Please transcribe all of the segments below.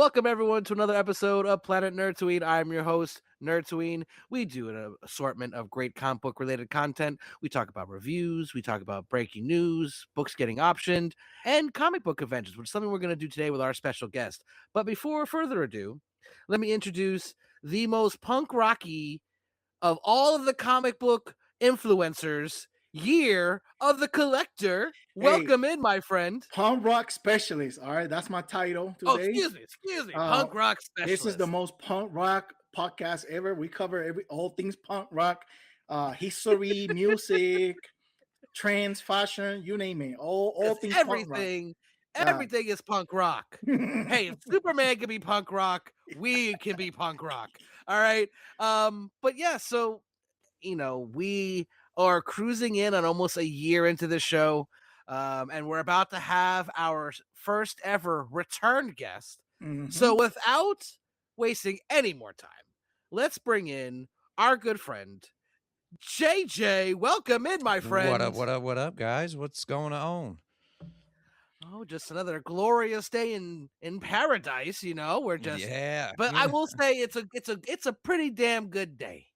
Welcome everyone to another episode of Planet Nerdtooine. I'm your host, Nerdtooine. We do an assortment of great comic book related content. We talk about reviews, we talk about breaking news, books getting optioned, and comic book conventions, which is something we're going to do today with our special guest. But before further ado, let me introduce the most punk rocky of all of the comic book influencers, Year of the Collector. Hey, Welcome in, my friend. punk rock specialist. All right, that's my title Oh, today. excuse me, Uh, punk rock this is the specialist. most punk rock podcast ever. We cover all things punk rock, history, music, trends, fashion, you name it. All It's things punk rock. everything. Yeah. Everything is punk rock. Hey, if Superman can be punk rock, we can be punk rock. All right. But yeah, so we are cruising in on almost a year into the show. And we're about to have our first ever return guest. So Mhm. without wasting any more time, let's bring in our good friend, JJ. Welcome in, my What friend. up, what up, what up, guys? What's going on? Oh, just another glorious day in paradise, We're just Yeah. but I will say it's a pretty damn good day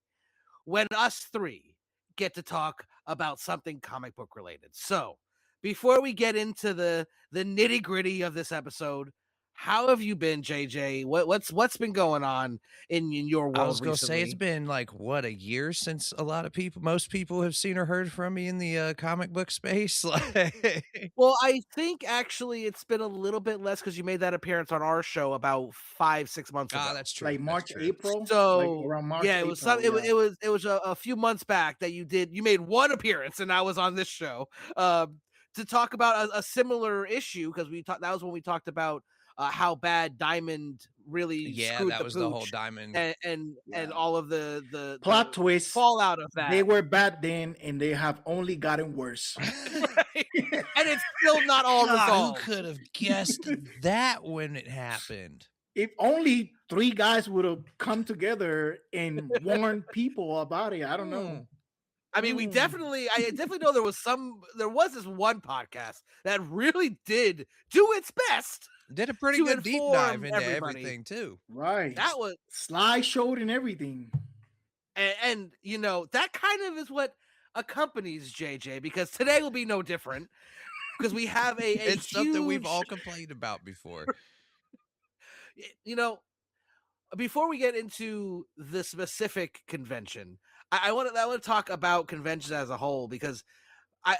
when us three get to talk about something comic book related. So, before we get into the nitty-gritty of this episode, how have you been, JJ? What's been going on in your I world was gonna say it's recently? been like what, a year since most people have seen or heard from me in the comic book space. Like, Well, I think actually it's been a little bit less because you made that appearance on our show about 5-6 months ago. that's true. Like That's March, true. April, like So around March, yeah, it was some. April. It was Yeah. it was it was a few months back that you made one appearance, and I was on this show to talk about a similar issue because we talked. That was when we talked about how bad Diamond really Yeah, screwed that the was the whole pooch, diamond. and Yeah. all of the Plot twist. fallout of They that. were bad then, and they have only gotten worse. Right? And it's still not all God, who resolved. could have guessed that when it happened? If only three guys would have come together and warned people about it. I don't Hmm. know. I mean, I definitely know there was this one podcast that really did do its best Did a pretty to good deep dive inform into everybody. everything too. Right. That was, Slideshowed and everything. and that kind of is what accompanies JJ, because today will be no different because we have a It's something we've huge, all complained about before. you know, before we get into the specific convention, I want to talk about conventions as a whole, because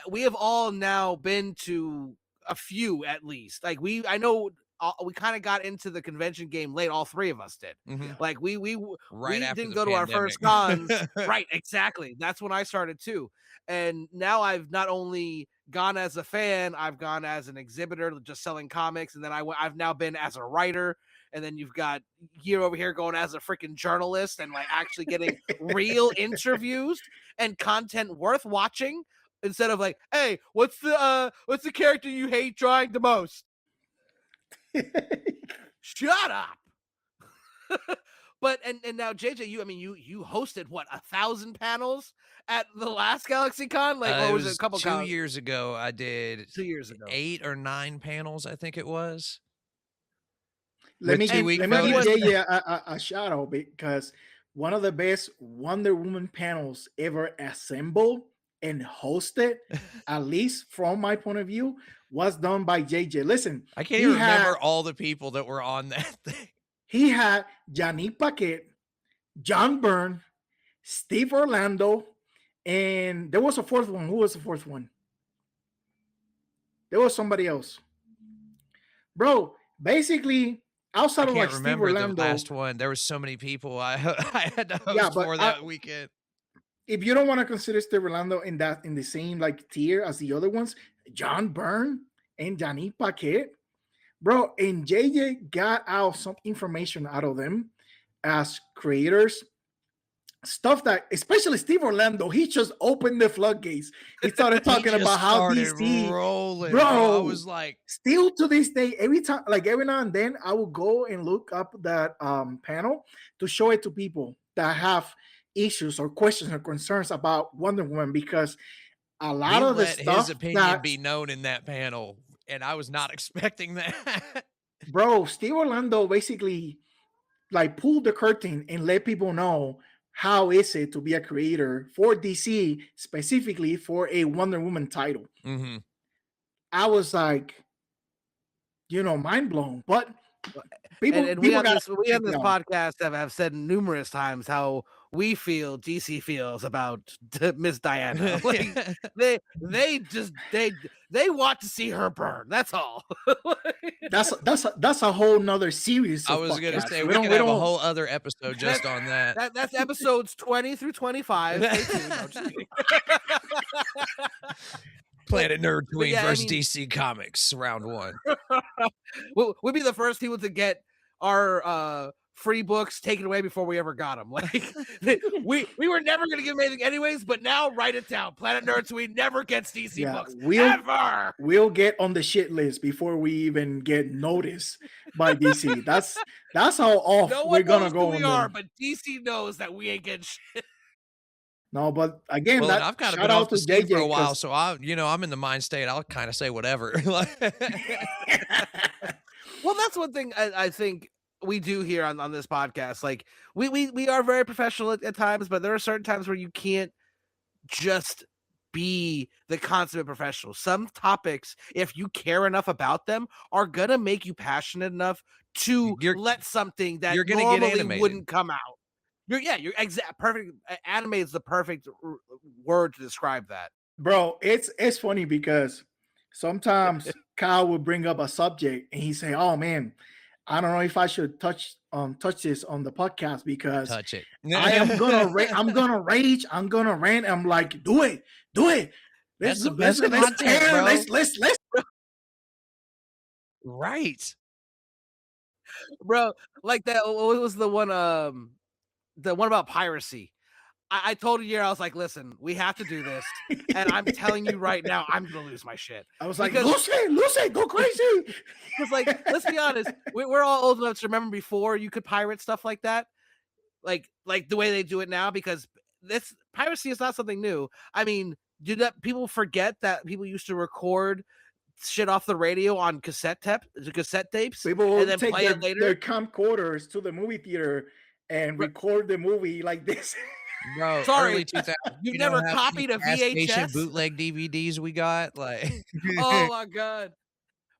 we have all now been to a few at least. Like I know we kind of got into the convention game late. All three of us did. Yeah. Like we Right after didn't the go to our pandemic. first cons. Right, exactly. That's when I started too. And now I've not only gone as a fan, I've gone as an exhibitor, just selling comics, and then I've now been as a writer. And then you've got Year over here going as a freaking journalist and like actually getting real interviews and content worth watching, instead of like, hey, what's the character you hate drawing the most? Shut up. But and now JJ, you hosted what, 1,000 panels at the last GalaxyCon, like, or It was it was a couple 2 cons? years ago, I did 2 years ago. 8 or 9 panels, I think it was. let With me give 2-week let me give everyone- notice. Jay a shout out because one of the best Wonder Woman panels ever assembled and hosted, at least from my point of view, was done by JJ. Listen, I can't he even had remember all the people that were on that thing. he had Yannick Paquette, John Byrne, Steve Orlando, and there was a fourth one. Who was the fourth one? There was somebody else. Bro, basically, I outside of can't like Steve remember the Orlando, last one. There was so many people I I had to Yeah, host but for that weekend. if you don't want to consider Steve Orlando in the same like tier as the other ones, John Byrne and Yannick Paquette, bro, and JJ got out some information out of them as creators. Stuff that, especially Steve Orlando, he just opened the floodgates. He started He talking just about how started DC, rolling, bro. I was like, still to this day, every time, like every now and then, I will go and look up that panel to show it to people that have issues or questions or concerns about Wonder Woman, because a he lot of the let his stuff opinion that be known in that panel, and I was not expecting that. Bro, Steve Orlando basically like pulled the curtain and let people know how is it to be a creator for DC, specifically for a Wonder Woman title. Mm-hmm. I was like, mind blown. But and, people and we people on got this to we check on it this out. podcast have said numerous times how we feel DC feels about Miss Diana. Like they want to see her burn. That's all. That's a whole nother series I of was gonna podcasts. say We we don't could we have a don't whole other episode That's just on that. that's episodes 20 through 25. Stay tuned. No, just kidding. Planet Nerdtooine yeah, I versus mean- DC Comics, round 1. we'll be the first people to get our free books taken away before we ever got them. Like we were never going to give them anything anyways, but now write it down. Planet Nerdtooine never gets DC books ever. We'll get on the shit list before we even get noticed by DC. That's how off No we're one gonna knows go who we on are, them. but DC knows that we ain't getting shit. No, but again, Well, that I've kind of shout been out off to the scene JJ for a while, 'cause- so I'm in the mind state. I'll kind of say whatever. Well, that's one thing I think we do here on this podcast. Like we are very professional at times, but there are certain times where you can't just be the consummate professional. Some topics, if you care enough about them, are gonna make you passionate enough to let something that you're gonna get normally animated. wouldn't come out. You're perfect. Anime is the perfect word to describe that. Bro, it's funny because sometimes Kyle would bring up a subject and he say, "Oh man, I don't know if I should touch this on the podcast because Touch it. I am gonna I'm gonna rage, I'm gonna rant." I'm like, do it. That's the best content, bro. Let's Right. Bro, like that. What was the one about piracy? I told you, I was like, listen, we have to do this. And I'm telling you right now, I'm going to lose my shit. I was like, Lucy, go crazy. Because, like, let's be honest, we're all old enough to remember before you could pirate stuff like that. Like the way they do it now, because this piracy is not something new. I mean, people forget that people used to record shit off the radio on cassette tapes? People and then take play it later. their camcorders to the movie theater and record the movie like this. Bro, Sorry, early 2000s. you've never copied a VHS bootleg DVDs we got, like. Oh my god,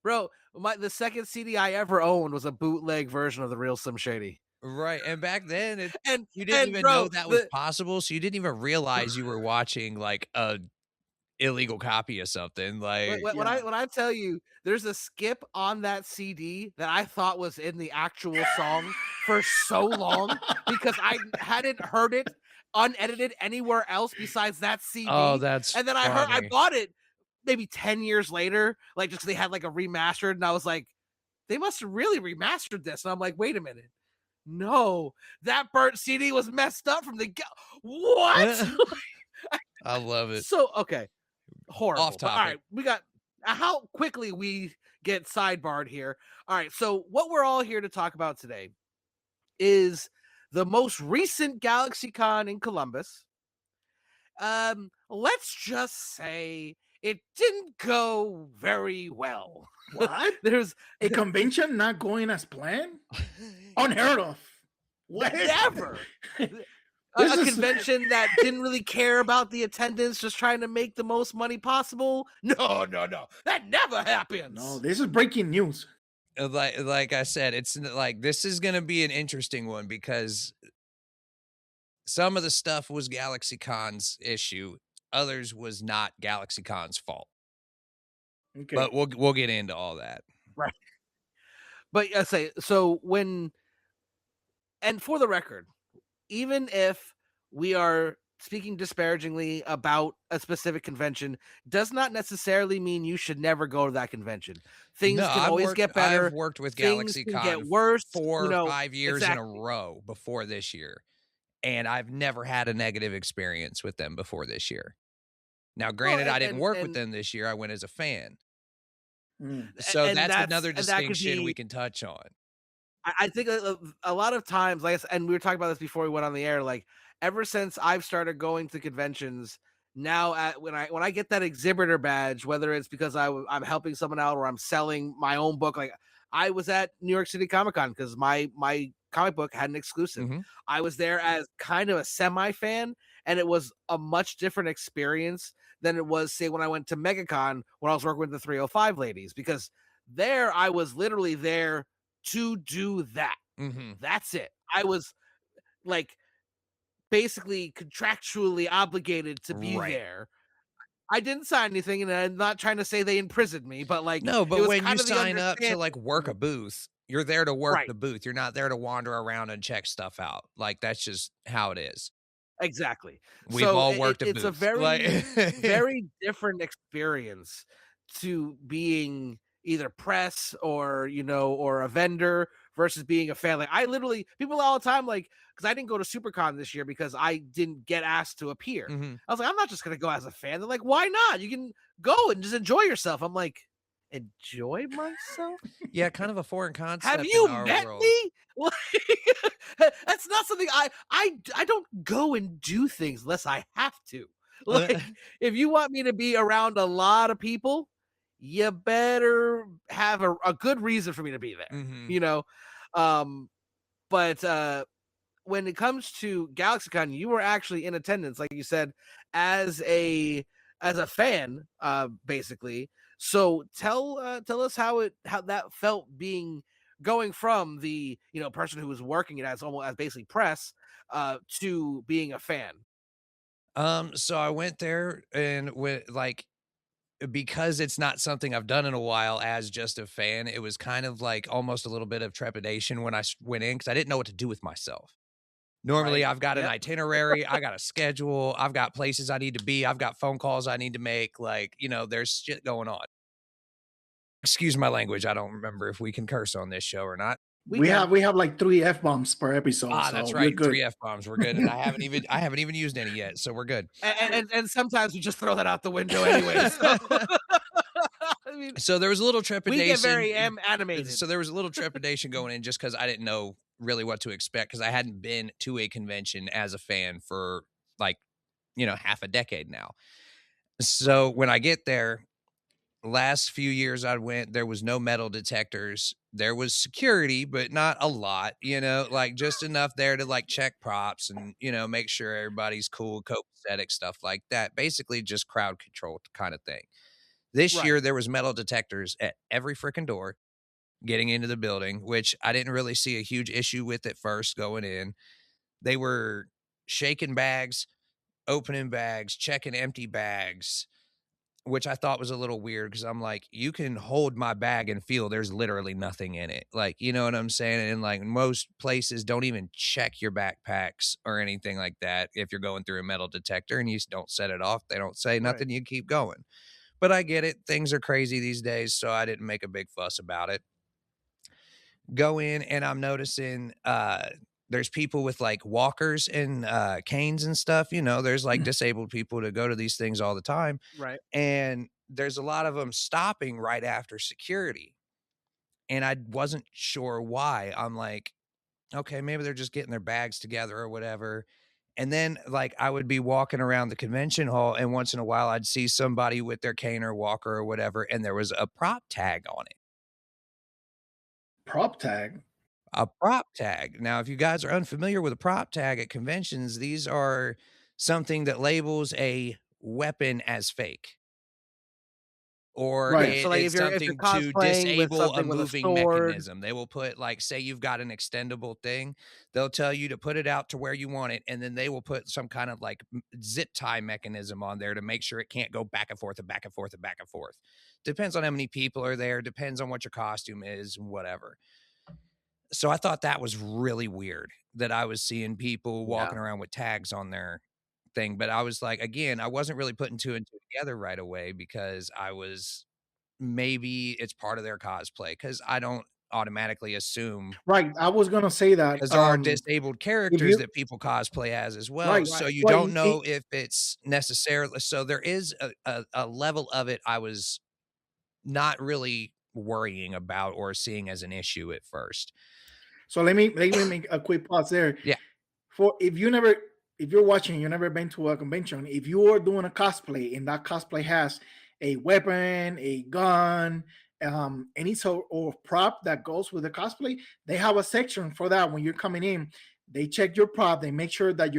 bro! The second CD I ever owned was a bootleg version of the real Slim Shady. Right, and back then, and you didn't even bro, know that was possible, so you didn't even realize you were watching like a illegal copy of something. Like when I tell you, there's a skip on that CD that I thought was in the actual song for so long because I hadn't heard it unedited anywhere else besides that CD. Oh, that's and then I bought it maybe 10 years later, like just 'cause they had like a remastered, and I was like, they must have really remastered this. And I'm like, wait a minute. No, that burnt CD was messed up from the what? I love it. So okay. Horrible. Off topic. All right, we got how quickly we get sidebarred here. All right, so what we're all here to talk about today is the most recent GalaxyCon in Columbus. Let's just say it didn't go very well. What? There's a convention not going as planned? Unheard of. What? Never. A convention that didn't really care about the attendance, just trying to make the most money possible. No. That never happens. No, this is breaking news. Like I said, it's like this is going to be an interesting one because some of the stuff was GalaxyCon's issue, others was not GalaxyCon's fault. Okay. But we'll get into all that. Right. But I say so and for the record, even if we are speaking disparagingly about a specific convention, does not necessarily mean you should never go to that convention. Things can always get better. I've worked with Things GalaxyCon can get worse. 4 or 5 years exactly. in a row before this year. And I've never had a negative experience with them before this year. Now, granted, I didn't work with them this year. I went as a fan. So that's another distinction we can touch on. I think a lot of times, like I said, and we were talking about this before we went on the air, like ever since I've started going to conventions, now when I get that exhibitor badge, whether it's because I'm helping someone out or I'm selling my own book, like I was at New York City Comic Con because my comic book had an exclusive. Mm-hmm. I was there as kind of a semi fan, and it was a much different experience than it was, say, when I went to MegaCon when I was working with the 305 ladies, because there I was literally there to do that. Mm-hmm. That's it. I was like basically contractually obligated to be Right. there. I didn't sign anything, and I'm not trying to say they imprisoned me, but like No, it but was when you kind of the sign up to understanding. like work a booth, you're there to work Right. the booth. You're not there to wander around and check stuff out. Like that's just how it is. Exactly. We've So all worked a it's a booth. Like very, very different experience to being either press or, or a vendor versus being a fan. Like I literally, people all the time, like, because I didn't go to SuperCon this year because I didn't get asked to appear. Mhm. I was like, I'm not just going to go as a fan. They're like, why not? You can go and just enjoy yourself. I'm like, enjoy myself? Yeah, kind of a foreign concept Have in you our met world. me? That's not something I don't go and do things unless I have to. Like, if you want me to be around a lot of people, you better have a good reason for me to be there. Mhm. But when it comes to GalaxyCon, you were actually in attendance, like you said, as a fan, basically. So tell us how that felt going from the person who was working it as almost as basically press to being a fan. So I went there and went like because it's not something I've done in a while as just a fan, it was kind of like almost a little bit of trepidation when I went in because I didn't know what to do with myself. Normally, Right. I've got an Yep. itinerary, I got a schedule, I've got places I need to be, I've got phone calls I need to make, like, there's shit going on. Excuse my language, I don't remember if we can curse on this show or not. We We can. have like 3 F-bombs per episode, Ah, so that's you're right, good. 3 F-bombs, we're good, and I haven't even used any yet, so we're good. And sometimes we just throw that out the window anyway. So I mean, So there was a little we get trepidation. very animated. So there was a little trepidation going in just because I didn't know really what to expect because I hadn't been to a convention as a fan for like, half a decade now. So when I get there, last few years I went, there was no metal detectors. There was security, but not a lot, like just enough there to like check props and, make sure everybody's cool, copacetic, stuff like that. Basically just crowd control kind of thing. This Right. year there was metal detectors at every freaking door getting into the building, which I didn't really see a huge issue with at first going in. They were shaking bags, opening bags, checking empty bags, which I thought was a little weird because I'm like, you can hold my bag and feel there's literally nothing in it. Like, you know what I'm saying? And like most places don't even check your backpacks or anything like that. If you're going through a metal detector and you don't set it off, they don't say Right. nothing, you keep going. But I get it. Things are crazy these days, so I didn't make a big fuss about it. Go in and I'm noticing there's people with like walkers and canes and stuff, there's like disabled people to go to these things all the time. Right. And there's a lot of them stopping right after security. And I wasn't sure why. I'm like, okay, maybe they're just getting their bags together or whatever. And then like I would be walking around the convention hall and once in a while I'd see somebody with their cane or walker or whatever, and there was a prop tag on it. Prop tag? A prop tag. Now, if you guys are unfamiliar with a prop tag at conventions, these are something that labels a weapon as fake. Or Right. So like it's if you're something to cosplaying with disable a something with a moving sword. mechanism. They will put like, say you've got an extendable thing, they'll tell you to put it out to where you want it, and then they will put some kind of like zip tie mechanism on there to make sure it can't go back and forth and back and forth and back and forth. Depends on how many people are there, depends on what your costume is, whatever. So I thought that was really weird that I was seeing people Yeah. walking around with tags on their thing, but I was like, again, I wasn't really putting 2 and 2 together right away because I was maybe it's part of their cosplay because I don't automatically assume Right. I was gonna say that. because there are disabled If characters you that people cosplay as well, right, so Right. you well, don't know if it's necessarily so there is a level of it I was not really worrying about or seeing as an issue at first. so let me make a quick pause there. Yeah. For if you're watching, you've never been to a convention, if you are doing a cosplay and that cosplay has a weapon, a gun, any sort of prop that goes with the cosplay, they have a section for that. When you're coming in, they check your prop. They make sure that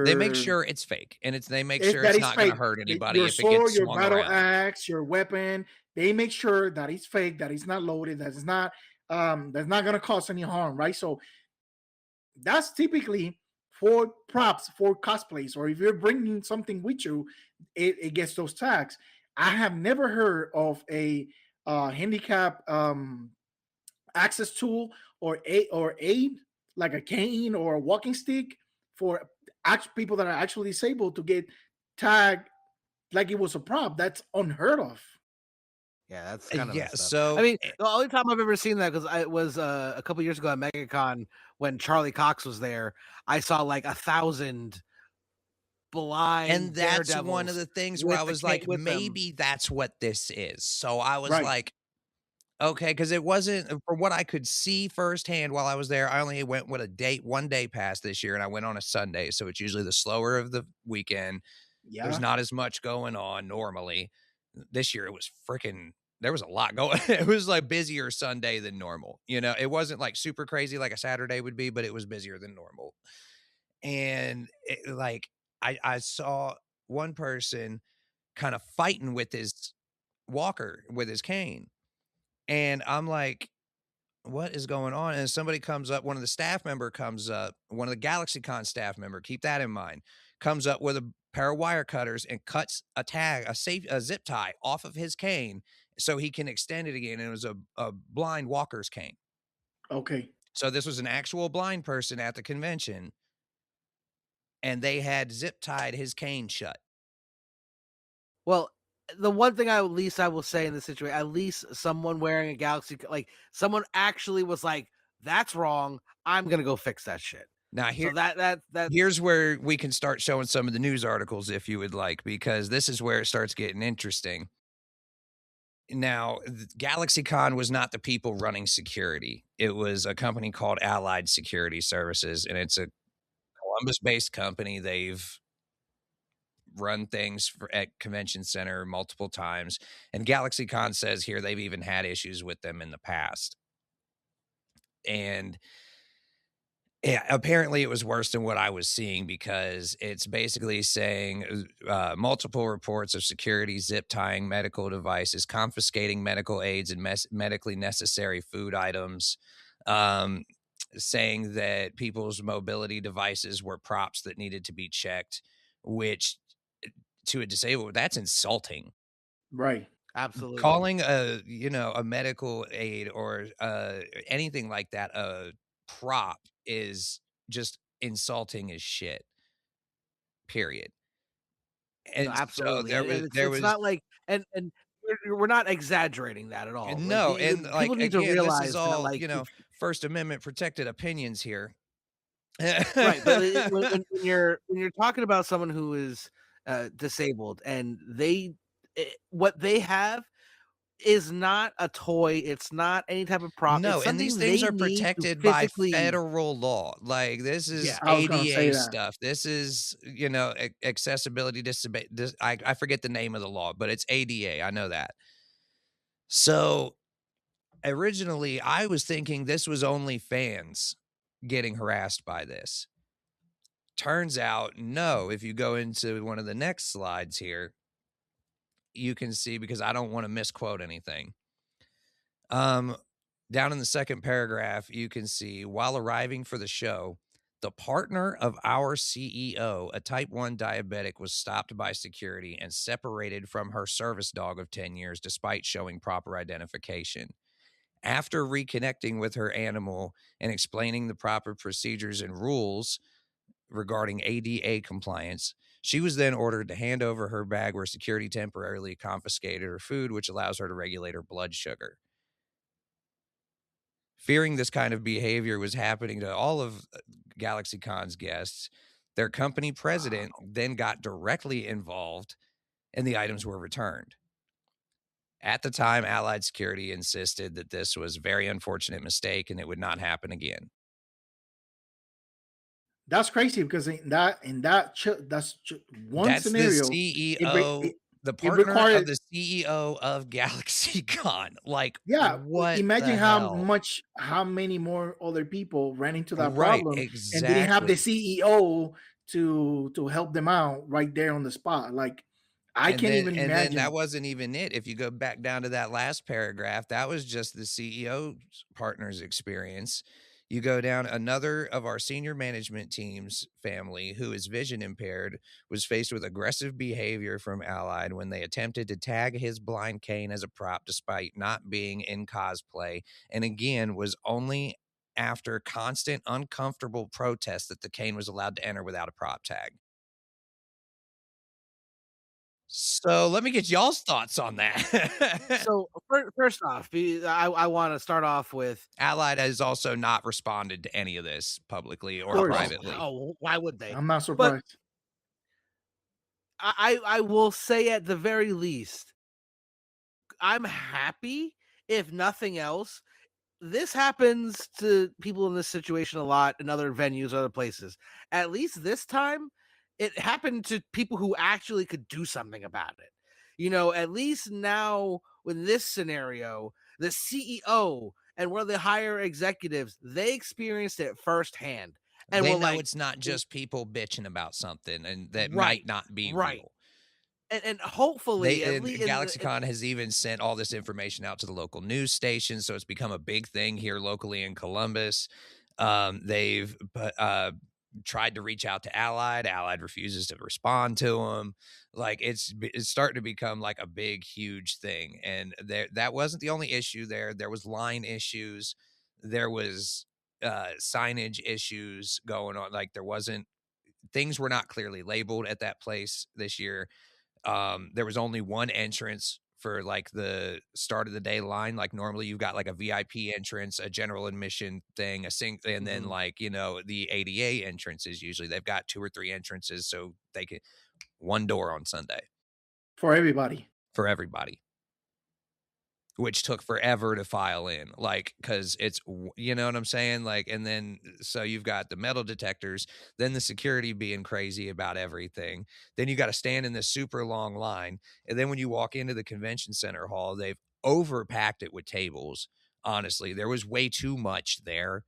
They make sure it's fake, and they make sure that it's is not gonna fake. hurt anybody Your if it gets sword, your swung battle around. axe, your weapon, they make sure that it's fake, that it's not loaded, that's not gonna cause any harm, right? So that's typically for props for cosplays, or if you're bringing something with you, it gets those tags. I have never heard of a handicap access tool or aid like a cane or a walking stick for people that are actually disabled to get tagged like it was a prop. That's unheard of. Yeah, that's kind of Yeah, messed up. I so mean, the only time I've ever seen that, because I was a couple years ago at MegaCon when Charlie Cox was there. I saw like 1,000 and blind that's one of daredevils the things where with I the was cane like, with them. maybe that's what this is. So I was Right. like, okay, because it wasn't from what I could see firsthand while I was there. I only went with a date, 1 day pass this year, and I went on a Sunday. So it's usually the slower of the weekend. There's Yeah. not as much going on normally. This year it was freaking there was a lot going. It was like busier Sunday than normal. It wasn't like super crazy like a Saturday would be, but it was busier than normal. And like I saw one person kind of fighting with his walker with his cane. And I'm like, what is going on? And somebody comes up, one of the staff member comes up, one of the GalaxyCon staff member, keep that in mind, comes up with a pair of wire cutters and cuts a tag, a zip tie off of his cane so he can extend it again. And it was a blind walker's cane. Okay. So this was an actual blind person at the convention, and they had zip tied his cane shut. Well, the one thing at least I will say in this situation, at least someone wearing a Galaxy, like someone actually was like, "That's wrong. I'm gonna go fix that shit." Now So that's here's where we can start showing some of the news articles if you would like, because this is where it starts getting interesting. Now, GalaxyCon was not the people running security. It was a company called Allied Security Services, and it's a Columbus-based company. They've run things at Convention Center multiple times, and GalaxyCon says here they've even had issues with them in the past. And yeah, apparently it was worse than what I was seeing because it's basically saying multiple reports of security zip tying medical devices, confiscating medical aids and medically necessary food items, um, saying that people's mobility devices were props that needed to be checked, which to a disabled, that's insulting. Right. absolutely. Calling a medical aid or anything like that a prop is just insulting as shit, period. No, And so absolutely, and it's there it's was not like, and we're not exaggerating that at all. Like no, and, people like, need to again, this is realize that, all, like, if First Amendment protected opinions here. right, but when you're talking about someone who is disabled and what they have is not a toy, it's not any type of prop, it's No, and these something things they are need to protected by physically. federal law. Like, this is Yeah, I was gonna say ADA that. stuff. This is, accessibility disability. I forget the name of the law, but it's ADA. I know that. So originally, I was thinking this was only fans getting harassed by this. Turns out, no. If you go into one of the next slides here, you can see because I don't want to misquote anything. Um, Down in the second paragraph, you can see while arriving for the show, the partner of our CEO, a type 1 diabetic, was stopped by security and separated from her service dog of 10 years despite showing proper identification. After reconnecting with her animal and explaining the proper procedures and rules regarding ADA compliance, she was then ordered to hand over her bag where security temporarily confiscated her food, which allows her to regulate her blood sugar. Fearing this kind of behavior was happening to all of GalaxyCon's guests, their company president Wow. then got directly involved and the items were returned. At the time, Allied Security insisted that this was a very unfortunate mistake and it would not happen again. That's crazy because that's one That's the scenario. It, CEO. The It partner of required, the CEO of GalaxyCon, like, yeah, what imagine the how hell? much, how many more other people ran into that Right, problem and didn't have the exactly. CEO to help them out right there on the spot. Like, I can't even And then that imagine. wasn't even it. If you go back down to that last paragraph, that was just the CEO's partner's experience. You go down, another of our senior management team's family, who is vision impaired, was faced with aggressive behavior from Allied when they attempted to tag his blind cane as a prop despite not being in cosplay. And again, was only after constant uncomfortable protests that the cane was allowed to enter without a prop tag. So, let me get y'all's thoughts on that. So first off, I want to start off with Allied has also not responded to any of this publicly Of or course, privately. why would they? I'm not But surprised. I will say at the very least, I'm happy, if nothing else. This happens to people in this situation a lot in other venues, other places. At least this time, it happened to people who actually could do something about it. At least now with this scenario, the CEO and one of the higher executives, they experienced it firsthand and They were know like, it's not just people bitching about something and that might right, not be right. real. And hopefully, They at and least GalaxyCon has even sent all this information out to the local news stations, so it's become a big thing here locally in Columbus. They've tried to reach out to Allied. Allied refuses to respond to them. Like it's starting to become like a big, huge thing. And that wasn't the only issue there. There was line issues. There was signage issues going on. Like there wasn't things were not clearly labeled at that place this year. There was only one entrance for like the start of the day line. Like normally you've got like a VIP entrance, a general admission thing, and then mhm. like, the ADA entrances usually. They've got two or three entrances so they can one door on Sunday For everybody. for everybody, which took forever to file in, like, because you know what I'm saying? Like, and then so you've got the metal detectors, then the security being crazy about everything. Then you got to stand in this super long line. And then when you walk into the convention center hall, they've overpacked it with tables. Honestly, there was way too much there,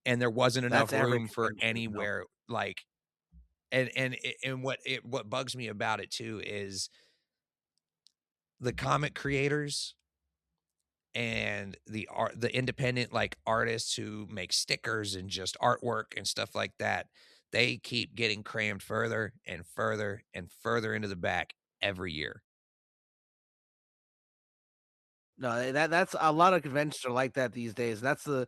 and there wasn't That's enough every room for convention. anywhere. Like, and what bugs me about it too is the comic creators and the independent like artists who make stickers and just artwork and stuff like that, they keep getting crammed further and further and further into the back every year. No, that's a lot of conventions are like that these days. That's the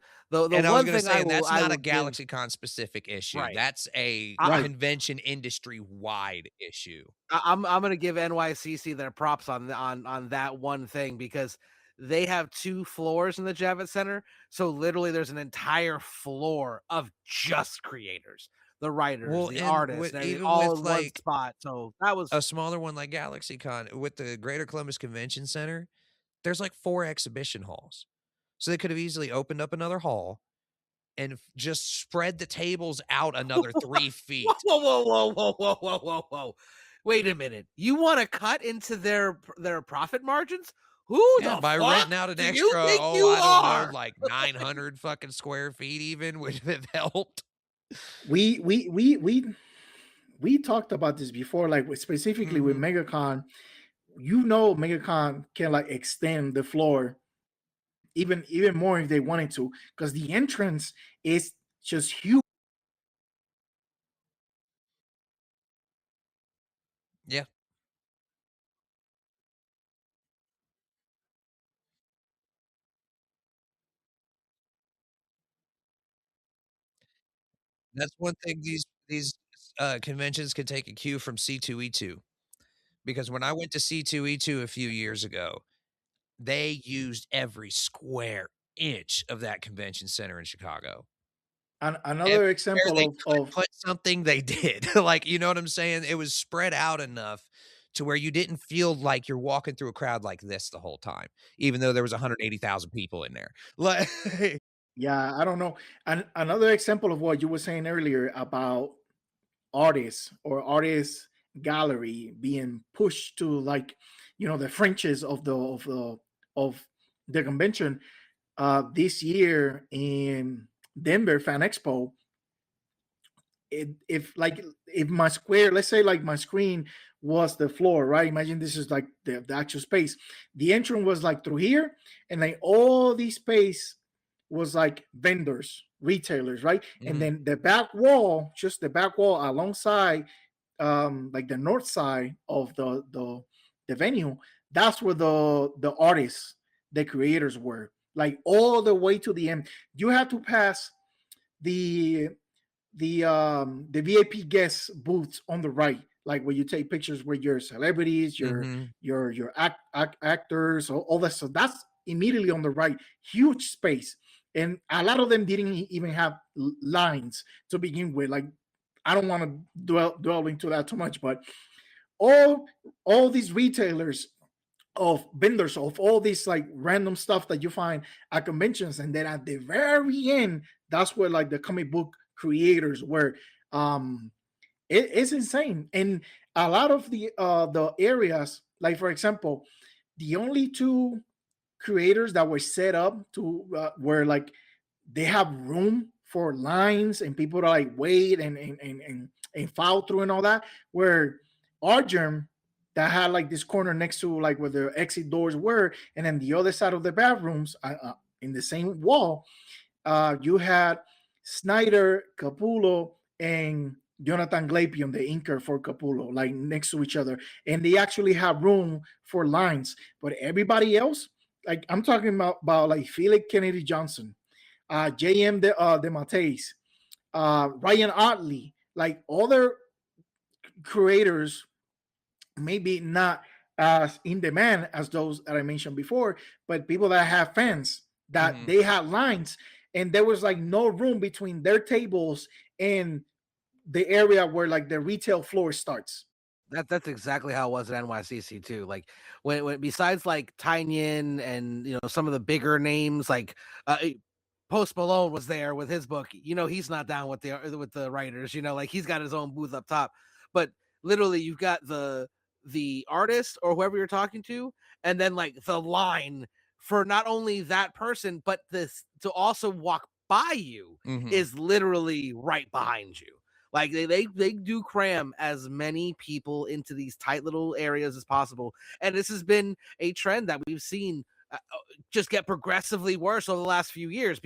And I was one gonna thing say, and that's I not a will give. GalaxyCon specific issue. Right. That's a I, Right. convention industry wide issue. I'm gonna give NYCC their props on that one thing because they have 2 floors in the Javits Center, so literally there's an entire floor of just creators, the writers, Well, the and artists, and everything even all with in one like spot. So that was a smaller one like GalaxyCon with the Greater Columbus Convention Center, there's like 4 exhibition halls. So they could have easily opened up another hall and just spread the tables out another 3 whoa, feet. whoa, whoa, whoa, whoa, whoa, whoa, whoa, whoa. Wait a minute. You want to cut into their profit margins? Who Yeah, the by fuck renting out an do you extra, think oh, you I don't know, are? like 900 fucking square feet even would have helped. We we we we we talked about this before, like specifically with Mhm. MegaCon. MegaCon can like extend the floor even more if they wanted to, because the entrance is just huge. Yeah, that's one thing these conventions can take a cue from C2E2, because when I went to C2E2 a few years ago, they used every square inch of that convention center in Chicago. And another Everywhere example they could of put something, they did. Like, you know what I'm saying? It was spread out enough to where you didn't feel like you're walking through a crowd like this the whole time, even though there was 180,000 people in there. Like yeah, I don't know. And another example of what you were saying earlier about artists or artists gallery being pushed to like, the fringes of the convention this year in Denver Fan Expo. If my square, let's say like my screen was the floor, right? Imagine this is like the actual space. The entrance was like through here, and like all these space was like vendors, retailers, right? And then the back wall, just the back wall alongside like the north side of the venue, that's where the artists, the creators were, like all the way to the end. You have to pass the the VIP guest booths on the right, like where you take pictures with your celebrities, your actors, all that stuff. That's immediately on the right, huge space, and a lot of them didn't even have lines to begin with. Like, I don't want to dwell into that too much, but all all these retailers of vendors of all this like random stuff that you find at conventions, and then at the very end, that's where like the comic book creators were. It's insane. And a lot of the areas, like for example, the only two creators that were set up to where like they have room for lines and people to like wait and file through and all that, where Argerm, that had like this corner next to like where the exit doors were, and then the other side of the bathrooms in the same wall, you had Snyder, Capullo, and Jonathan Glapion, the inker for Capullo, like next to each other, and they actually have room for lines. But everybody else, like I'm talking about like Felix Kennedy Johnson, J.M. De Mateis, Ryan Otley, like other creators, maybe not as in demand as those that I mentioned before, but people that have fans that they had lines, and there was like no room between their tables and the area where like the retail floor starts. That's exactly how it was at NYCC too. Like when besides like Tynion and some of the bigger names, like Post Malone was there with his book. He's not down with the writers. Like he's got his own booth up top. But literally, you've got the artist or whoever you're talking to, and then like the line for not only that person, but this to also walk by you is literally right behind you. Like they do cram as many people into these tight little areas as possible, and this has been a trend that we've seen just get progressively worse over the last few years.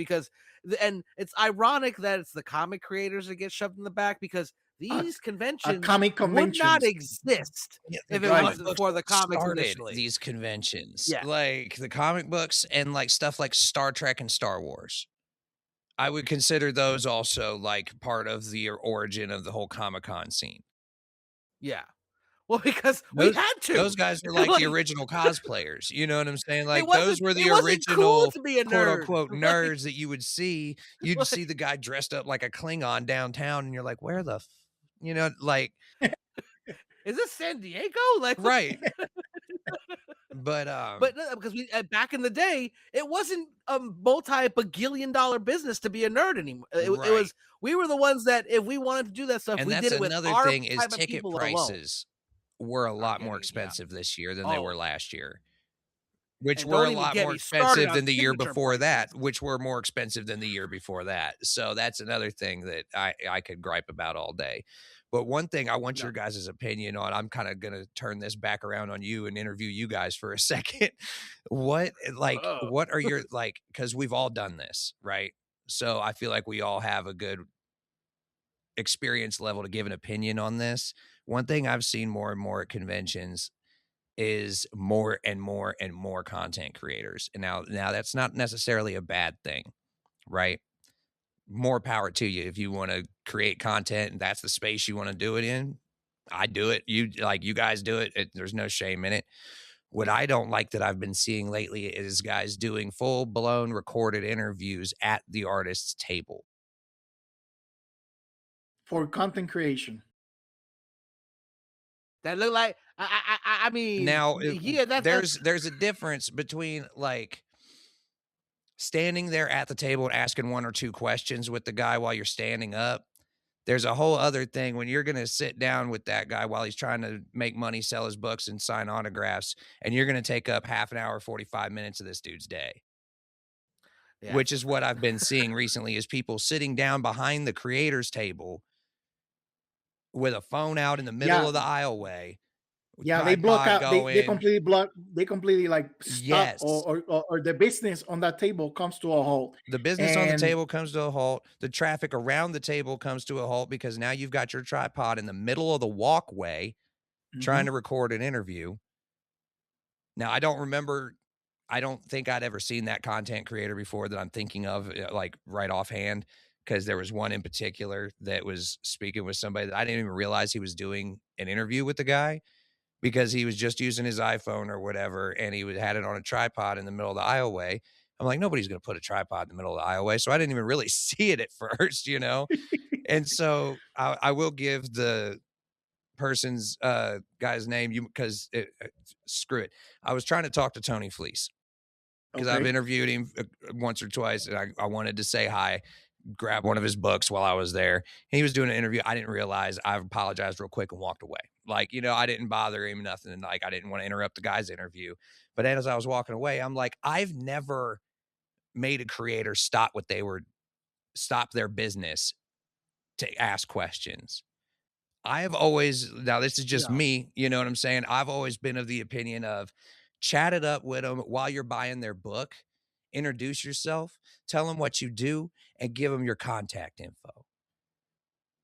And it's ironic that it's the comic creators that get shoved in the back, because these conventions comic would not conventions. exist if it Comic wasn't books for the comics started initially. these conventions, Yeah. like the comic books and like stuff like Star Trek and Star Wars. I would consider those also like part of the origin of the whole Comic-Con scene. Yeah. Well, because we had to. Those guys are like the original cosplayers. You know what I'm saying? Like those were the it wasn't cool original to be a quote nerd. unquote nerds that you would see. You'd see the guy dressed up like a Klingon downtown, and you're like, where the, like, is this San Diego? Like, right. But because we back in the day, it wasn't a multi-bagillion dollar business to be a nerd anymore. It was we were the ones that if we wanted to do that stuff, and we that's did it with another our thing is type of ticket people prices were a lot more getting, expensive this year than they were last year. Which And were don't a even lot get more me started expensive on than the year signature before that, prices. which were more expensive than the year before that. So that's another thing that I could gripe about all day. But one thing I want your guys' opinion on, I'm kind of going to turn this back around on you and interview you guys for a second. What are your, like, because we've all done this, right? So I feel like we all have a good experience level to give an opinion on this. One thing I've seen more and more at conventions is more and more and more content creators. And now that's not necessarily a bad thing, right? More power to you if you want to create content and that's the space you want to do it in. I do it. You guys do it. There's no shame in it. What I don't like that I've been seeing lately is guys doing full blown recorded interviews at the artist's table For content creation. That look like I mean, now. yeah, There's a difference between like standing there at the table and asking one or two questions with the guy while you're standing up There's a whole other thing when you're gonna sit down with that guy while he's trying to make money, sell his books, and sign autographs, and you're gonna take up half an hour, 45 minutes of this dude's day. Which Yes. is what I've been seeing recently is people sitting down behind the creators table with a phone out in the middle Yeah, of the aisleway, with yeah, they block tripod out. They going. completely block. They completely like stop, Yes. or the business on that table comes to a halt. The business on the And table comes to a halt. The traffic around the table comes to a halt because now you've got your tripod in the middle of the walkway trying to mhm. record an interview. Now, I don't think I'd ever seen that content creator before that I'm thinking of, like, right offhand, because there was one in particular that was speaking with somebody that I didn't even realize he was doing an interview with the guy because he was just using his iPhone or whatever, and he had it on a tripod in the middle of the aisleway. I'm like, nobody's gonna put a tripod in the middle of the aisleway, so I didn't even really see it at first, you know? And so I will give the person's guy's name you because screw it. I was trying to talk to Tony Fleece because I've Okay. interviewed him once or twice, and I wanted to say hi, grab one of his books while I was there. And he was doing an interview. I didn't realize. I apologized real quick and walked away. Like, I didn't bother him, nothing. And like, I didn't want to interrupt the guy's interview. But as I was walking away, I'm like, I've never made a creator stop their business to ask questions. I have always, now this is just Yeah. me, you know what I'm saying? I've always been of the opinion of chat it up with them while you're buying their book, introduce yourself, tell them what you do, and give them your contact info.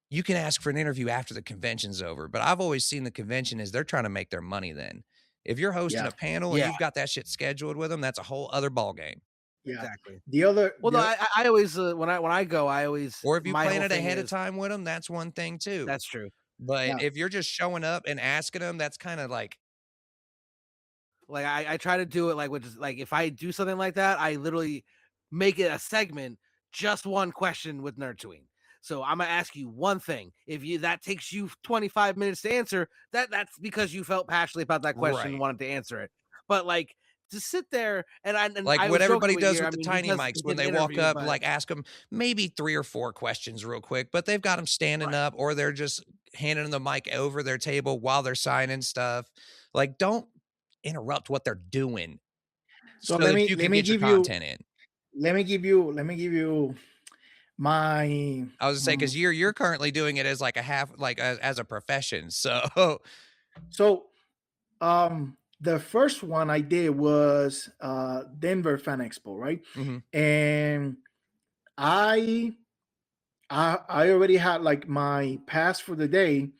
You can ask for an interview after the convention's over, but I've always seen the convention as they're trying to make their money then. If you're hosting Yeah, a panel and Yeah. you've got that shit scheduled with them, that's a whole other ballgame. yeah. Exactly. The other, Well, no, I always when I go, I always Or if you my plan whole it thing ahead of is time with them, that's one thing too. that's true. But yeah. if you're just showing up and asking them, that's kind of like, Like I try to do it like which is like if I do something like that, I literally make it a segment, just one question with Nerdtooine. So I'm gonna ask you one thing. If you that takes you 25 minutes to answer, that's because you felt passionately about that question and right. wanted to answer it. But like to sit there and Like I what was joking everybody with does you. I with the mean, tiny mics he when did an they walk interview, up, but like ask them maybe 3 or 4 questions real quick, but they've got them standing right. up or they're just handing the mic over their table while they're signing stuff. Like, don't interrupt what they're doing So so that you let can me get your give you content in. let me give you my I was gonna say mm, because you're currently doing it as like a half, like as a profession. So so the first one I did was Denver Fan Expo, right? mhm. And I I already had like my pass for the day.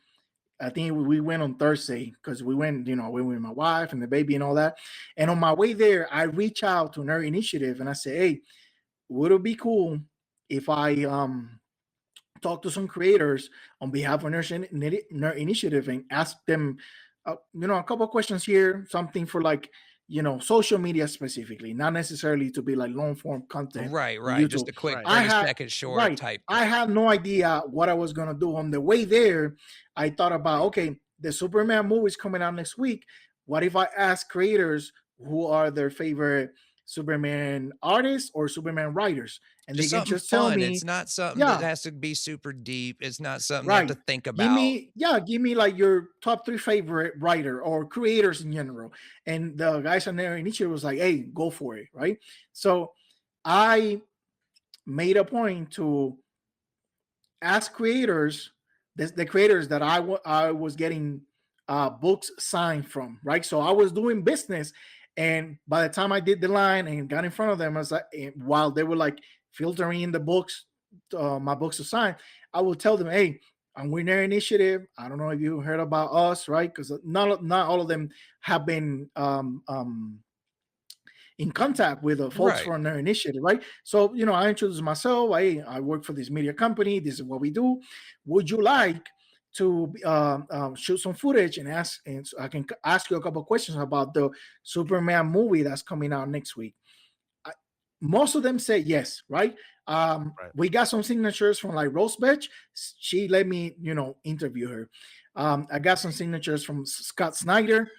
I think we went on Thursday because we went, we went with my wife and the baby and all that. And on my way there, I reached out to Nerd Initiative and I said, "Hey, would it be cool if I talk to some creators on behalf of Nerd Initiative and ask them, a couple of questions here, something for like, social media specifically, not necessarily to be like long form content Right, on right. Just YouTube." a quick Right. I 30 had second short right. type I thing. had no idea what I was gonna do. On the way there, I thought about, okay, the Superman movie is coming out next week. What if I ask creators who are their favorite Superman artists or Superman writers, and they Just can something just tell fun. It's me, not something that yeah, has to be super deep. It's not something you have right. to think about. Give me like your top three favorite writer or creators in general. And the guys on there initially was like, "Hey, go for it," right? So I made a point to ask creators, the creators that I was getting books signed from, right? So I was doing business, and by the time I did the line and got in front of them, I was like, while they were like filtering in the books, my books to sign, I would tell them, "Hey, I'm with their initiative. I don't know if you heard about us, right? Because not all of them have been in contact with the folks Right. from their initiative, right? So, I introduced myself. I work for this media company. This is what we do. Would you like to shoot some footage and ask, and so I can ask you a couple of questions about the Superman movie that's coming out next week? I, most of them say yes, right? Right. We got some signatures from like Rose Betch. She let me, interview her. I got some signatures from Scott Snyder.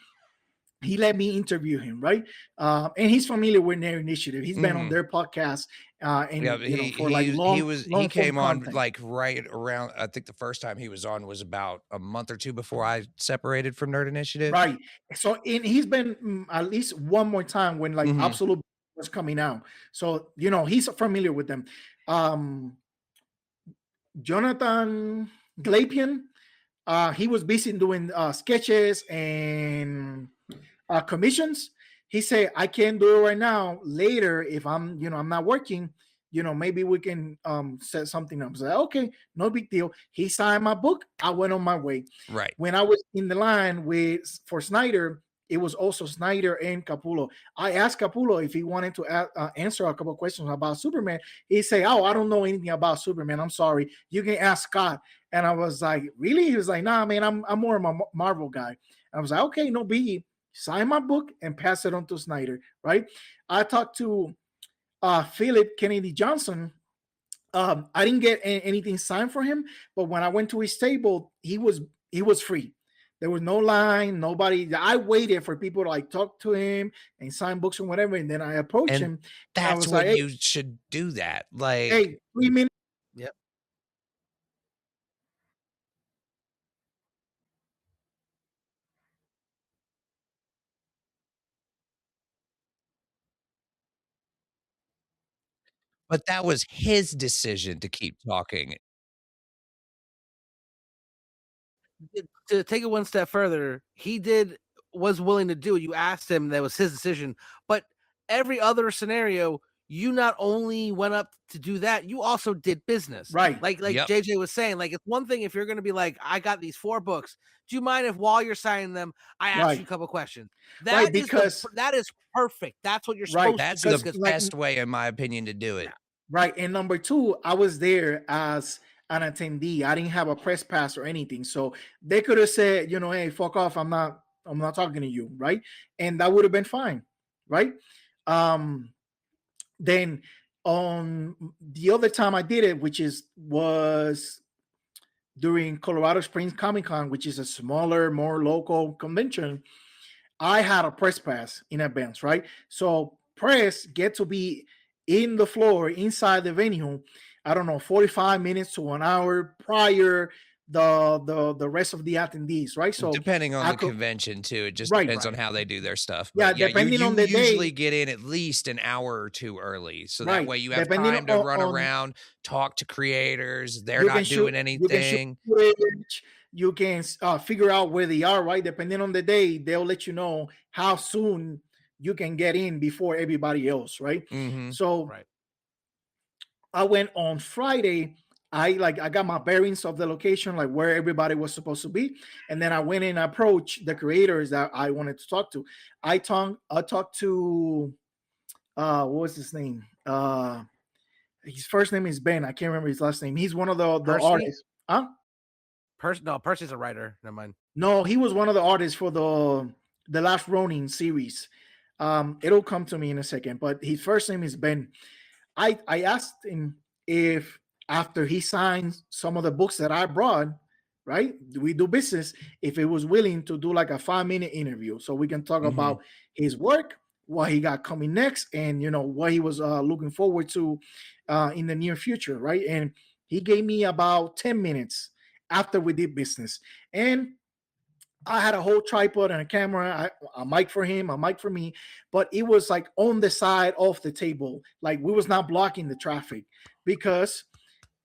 he let me interview him, right? And he's familiar with their initiative. He's been on their podcast, Yeah, and for like he long form came on content. like right around. I think the first time he was on was about a month or two before I separated from Nerd Initiative. Right. So he's been at least one more time when like Absolute was coming out. So he's familiar with them. Jonathan Glapian, he was busy doing sketches and commissions. He said, I can't do it right now. Later, if I'm not working, maybe we can set something up. I said, okay, no big deal. He signed my book. I went on my way. Right. When I was in the line for Snyder, it was also Snyder and Capullo. I asked Capullo if he wanted to answer a couple of questions about Superman. He said, oh, I don't know anything about Superman. I'm sorry. You can ask Scott. And I was like, really? He was like, nah, man, I'm more of a Marvel guy. I was like, okay, no biggie. Sign my book and pass it on to Snyder, right? I talked to Philip Kennedy Johnson. I didn't get anything signed for him, but when I went to his table, he was free. There was no line, nobody. I waited for people to like talk to him and sign books and whatever, and then I approached him. That's I was when like, you should do that. Like, hey, 3 minutes. Yep. but that was his decision to keep talking. To take it one step further, he was willing to do it. You asked him, that was his decision. But every other scenario, you not only went up to do that, you also did business. Right. Like JJ was saying, like it's one thing if you're going to be like, I got these 4 books. Do you mind if while you're signing them, I ask you a couple questions? That is perfect. That's what you're supposed That's to do. the best way, in my opinion, to do it. Right. And number 2, I was there as an attendee. I didn't have a press pass or anything. So they could have said, hey, fuck off. I'm not talking to you. Right. And that would have been fine. Right. Then on the other time I did it, which was during Colorado Springs Comic Con, which is a smaller, more local convention, I had a press pass in advance, right? So press get to be in the floor inside the venue, I don't know, 45 minutes to an hour prior the rest of the attendees, right? So depending on the convention too, it just depends on how they do their stuff. But depending on the day, usually get in at least an hour or 2 early, so that way you have time to run around, talk to creators. They're not doing anything. You can figure out where they are, right? Depending on the day, they'll let you know how soon you can get in before everybody else, right? So I went on Friday. I got my bearings of the location, like where everybody was supposed to be, and then I went and approached the creators that I wanted to talk to. I talked to what was his name? His first name is Ben. I can't remember his last name. He's one of the artists. Huh? Percy's a writer. Never mind. No, he was one of the artists for the Last Ronin series. It'll come to me in a second, but his first name is Ben. I asked him if after he signed some of the books that I brought, right, we do business, if he was willing to do like a 5-minute interview so we can talk about his work, what he got coming next, and what he was looking forward to in the near future, right? And he gave me about 10 minutes after we did business, and I had a whole tripod and a camera, a mic for him, a mic for me, but it was like on the side of the table. Like we was not blocking the traffic because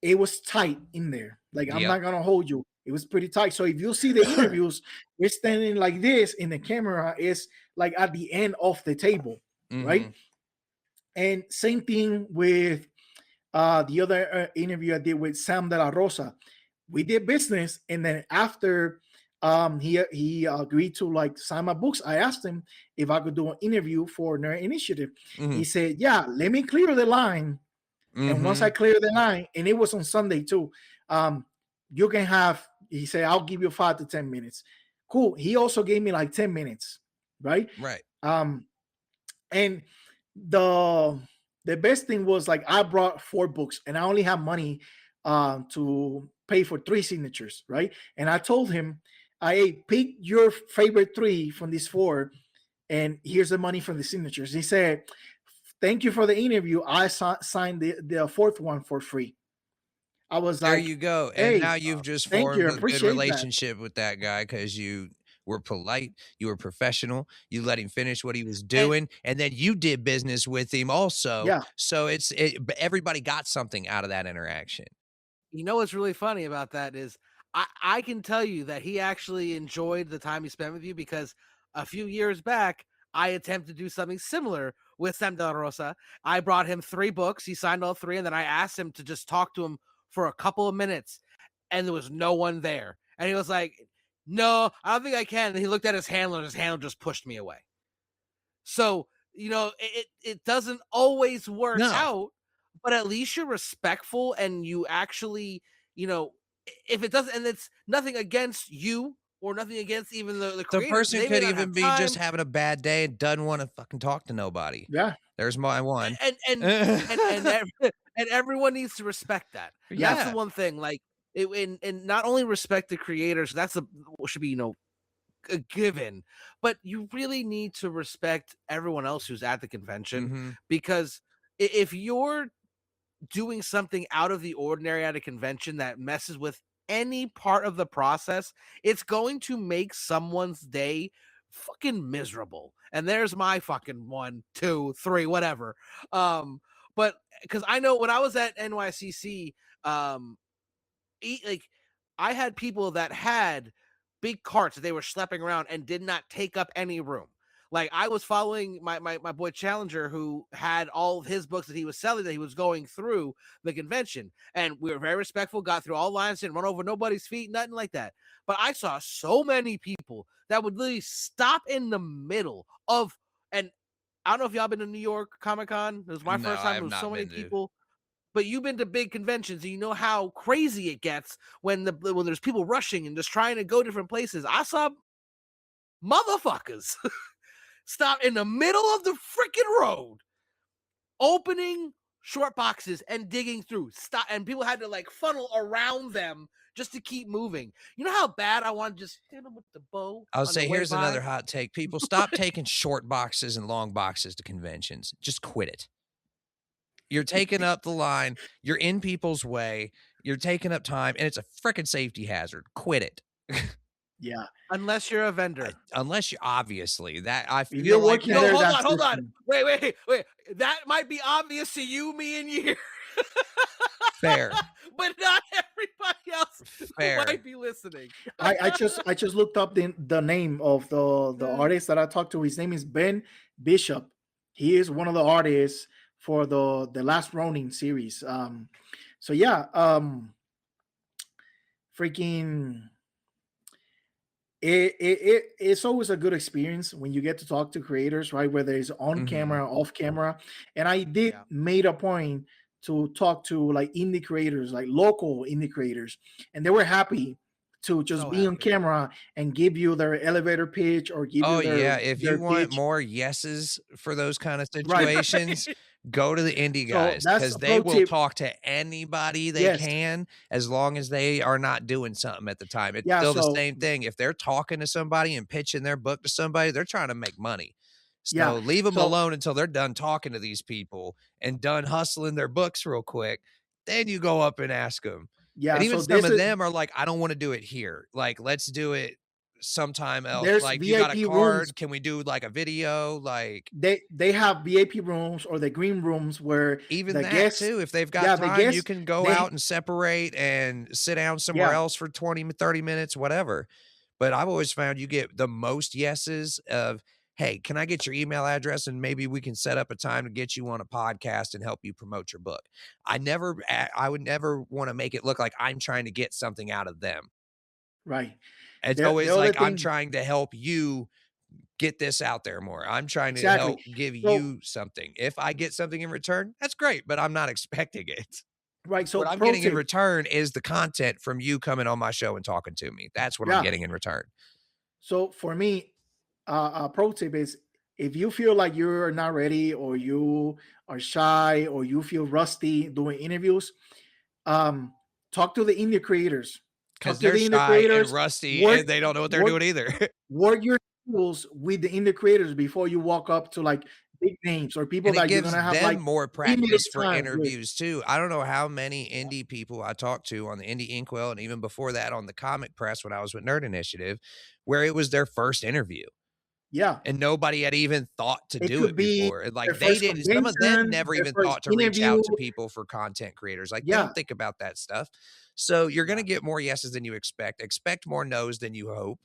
it was tight in there. Like I'm not going to hold you. It was pretty tight. So if you see the interviews, we're standing like this and the camera is like at the end of the table, right? And same thing with the other interview I did with Sam de la Rosa. We did business, and then after he agreed to like sign my books, I asked him if I could do an interview for Nerd Initiative. He said, yeah, let me clear the line. And once I clear the line, and it was on Sunday too, you can have, he said, I'll give you 5 to 10 minutes. Cool. He also gave me like 10 minutes, right? And the best thing was like I brought 4 books and I only have money to pay for 3 signatures, right? And I told him, I pick your favorite 3 from these 4 and here's the money for the signatures. He said, thank you for the interview. I signed the fourth one for free. I was There like, you go, and now hey, you've just thank you. formed I a good appreciate that. relationship with that guy because you were polite, you were professional, you let him finish what he was And doing, and then you did business with him also, Yeah. so but everybody got something out of that interaction. you know what's really funny about that is I can tell you that he actually enjoyed the time he spent with you, because a few years back I attempted to do something similar with Sam De La Rosa. I brought him 3 books. He signed all 3, and then I asked him to just talk to him for a couple of minutes, and there was no one there. And he was like, "No, I don't think I can." And he looked at his handler, and his handler just pushed me away. So, it doesn't always work No, out, but at least you're respectful and you actually, if it doesn't, and it's nothing against you or nothing against even the the creator, person they may could not have even be just time. having a bad day and doesn't wanna fucking talk to nobody. Yeah. There's my one. And and everyone needs to respect that. And that's the Yeah. one thing, like, and not only respect the creators, that's the what should be, a given, but you really need to respect everyone else who's at the convention, Mhm. because if you're doing something out of the ordinary at a convention that messes with any part of the process, it's going to make someone's day fucking miserable. And there's my fucking 1, 2, 3, whatever. But because I know when I was at NYCC, um, like, I had people that had big carts that they were schlepping around and did not take up any room. Like, I was following my boy Challenger, who had all of his books that he was selling, that he was going through the convention, and we were very respectful, got through all lines, didn't run over nobody's feet, nothing like that. But I saw so many people that would literally stop in the middle of, and I don't know if y'all been to New York Comic Con. It was my No, first I time. have There was so not many been to. people, but you've been to big conventions and you know how crazy it gets when there's people rushing and just trying to go different places. I saw motherfuckers stop in the middle of the freaking road, opening short boxes and digging through. Stop, and people had to like funnel around them just to keep moving. You know how bad I want to just hit them with the bow I'll on the say way here's another by? hot take. People, stop taking short boxes and long boxes to conventions. Just quit it. You're taking up the line, you're in people's way, you're taking up time, and it's a fricking safety hazard. Quit it. Yeah. Unless you're a vendor. Unless you obviously, that I If feel you're like working No, that there, hold that's on, hold on. different. Wait. That might be obvious to you, me, and you. fair. But not everybody else who Fair. might be listening. I just looked up the name of the artist that I talked to. His name is Ben Bishop. He is one of the artists for the Last Ronin series. So yeah, freaking it's always a good experience when you get to talk to creators, right? Whether it's on Mhm. camera, off camera. And I did Yeah. made a point to talk to like indie creators, like local indie creators, and they were happy to just So be on happy. camera and give you their elevator pitch or give Oh, you yeah, if you their want pitch. more yeses for those kinda Right. situations, go to the indie So guys that's because a they pro will tip. talk to anybody they Yes. can as long as they are not doing something at the time. It's Yeah. still the So same thing. If they're talking to somebody and pitching their book to somebody, they're trying to make money. yeah. So leave them So alone until they're done talking to these people and done hustling their books real quick. Then you go up and ask them. yeah. And even So some this of is them are like, "I don't wanna do it here. Like, let's do it sometime else." there's Like, "You got a VIP rooms. card? Can we do, like, a video?" Like, They have VIP rooms or the green rooms where even the that guests, too, if they've got yeah, the time, you guests, can go they out and separate and sit down somewhere yeah, else for 20, 30 minutes, whatever. But I've always found you get the most yeses of, "Hey, can I get your email address and maybe we can set up a time to get you on a podcast and help you promote your book?" I would never wanna make it look like I'm trying to get something out of them. right. It's The always other like, "I'm thing, trying to help you get this out there more. I'm trying to exactly. help give So you something. If I get something in return, that's great, but I'm not expecting it. right. So What I'm pro getting in tip, return is the content from you coming on my show and talking to me. That's what I'm yeah. getting in return. So for me, a pro tip is if you feel like you're not ready or you are shy or you feel rusty doing interviews, um, talk to the indie creators. Because Talk to 'Cause they're the indie shy and creators. rusty Work, and they don't know what they're work, doing either. work your tools with the indie creators before you walk up to like big names or people And it that you're gives gonna have them like more limited practice for time with. interviews too. I don't know how many indie people I talked to on the Indie Inkwell and even before that on the comic press when I was with Nerd Initiative, where it was their first interview Yeah, and nobody had even thought to it do could it be before. And their like they first did, some of them convention, never their even first thought to reach interview. out to people for content creators. Like they Yeah, don't think about that stuff. So you're going to Yeah. get more yeses than you expect. Expect more nos than you hope.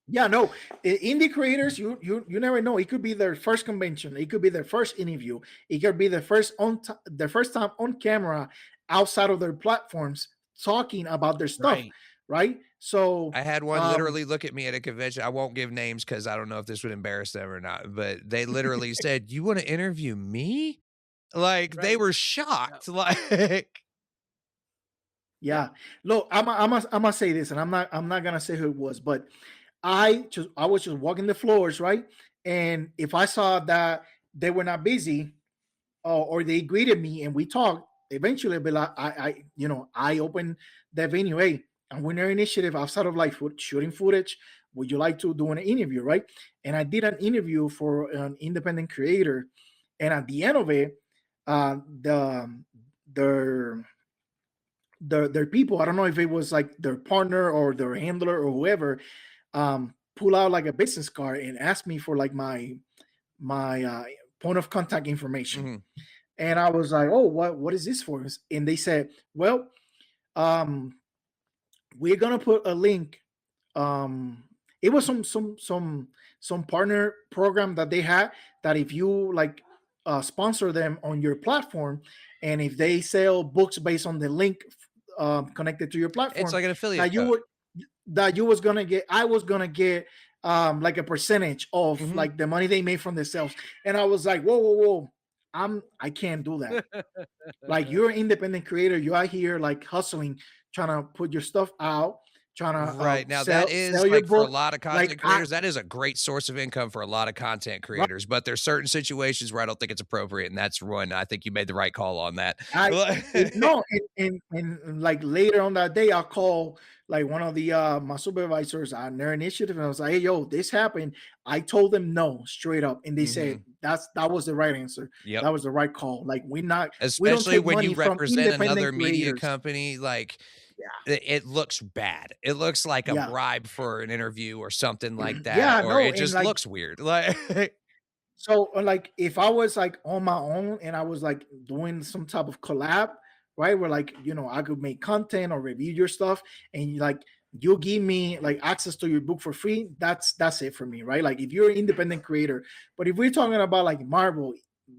yeah, no, indie creators, you never know. It could be their first convention. It could be their first interview. It could be their first time on camera outside of their platforms talking about their stuff, Right. right? So, I had one literally look at me at a convention. I won't give names because I don't know if this would embarrass them or not, but they literally said, "You want to interview me?" Like they Right. were Yep. shocked. Like, yeah, look, I'm gonna say this, and I'm not gonna say who it was, but I was just walking the floors, right? And if I saw that they were not busy, or they greeted me and we talked, eventually I'd be like, I opened the venue. Hey, I'm winner initiative outside of like shooting footage. Would you like to do an interview, right? And I did an interview for an independent creator, and at the end of it, their their people, I don't know if it was like their partner or their handler or whoever, pull out like a business card and ask me for like my point of contact information. mhm. And I was like, "Oh, what is this for?" And they said, "Well, um, we're gonna put a link." It was some partner program that they had, that if you like sponsor them on your platform, and if they sell books based on the link connected to your It's platform, like an affiliate that you code. would that you was gonna get, I was gonna get like a percentage of Mhm. like the money they made from the sales. And I was like, whoa, whoa, whoa, I can't do that. Like, you're an independent creator, you are here like hustling, trying to put your stuff out, trying to Right. Now that sell is your like for a book. lot of Like content creators, that is a great source of income for a lot of content right, creators, but there's certain situations where I don't think it's appropriate, and that's one. I think you made the right call on that. I no, and like later on that day, I call like one of the my supervisors on their initiative, and I was like, "Hey, yo, this happened." I told them no straight up, and they said Mhm. that was the right answer. Yep. That was the right call. Like, we don't Especially take when you money from represent another independent media creators. company, like, Yeah, it looks bad. It looks like a yeah, bribe for an interview or something like that, yeah. or No, it and just like, looks weird. Like so, like, if I was like on my own and I was like doing some type of collab, right, where like, I could make content or review your stuff, and like you give me like access to your book for free, that's it for me, right? Like, if you're an independent creator. But if we're talking about like Marvel,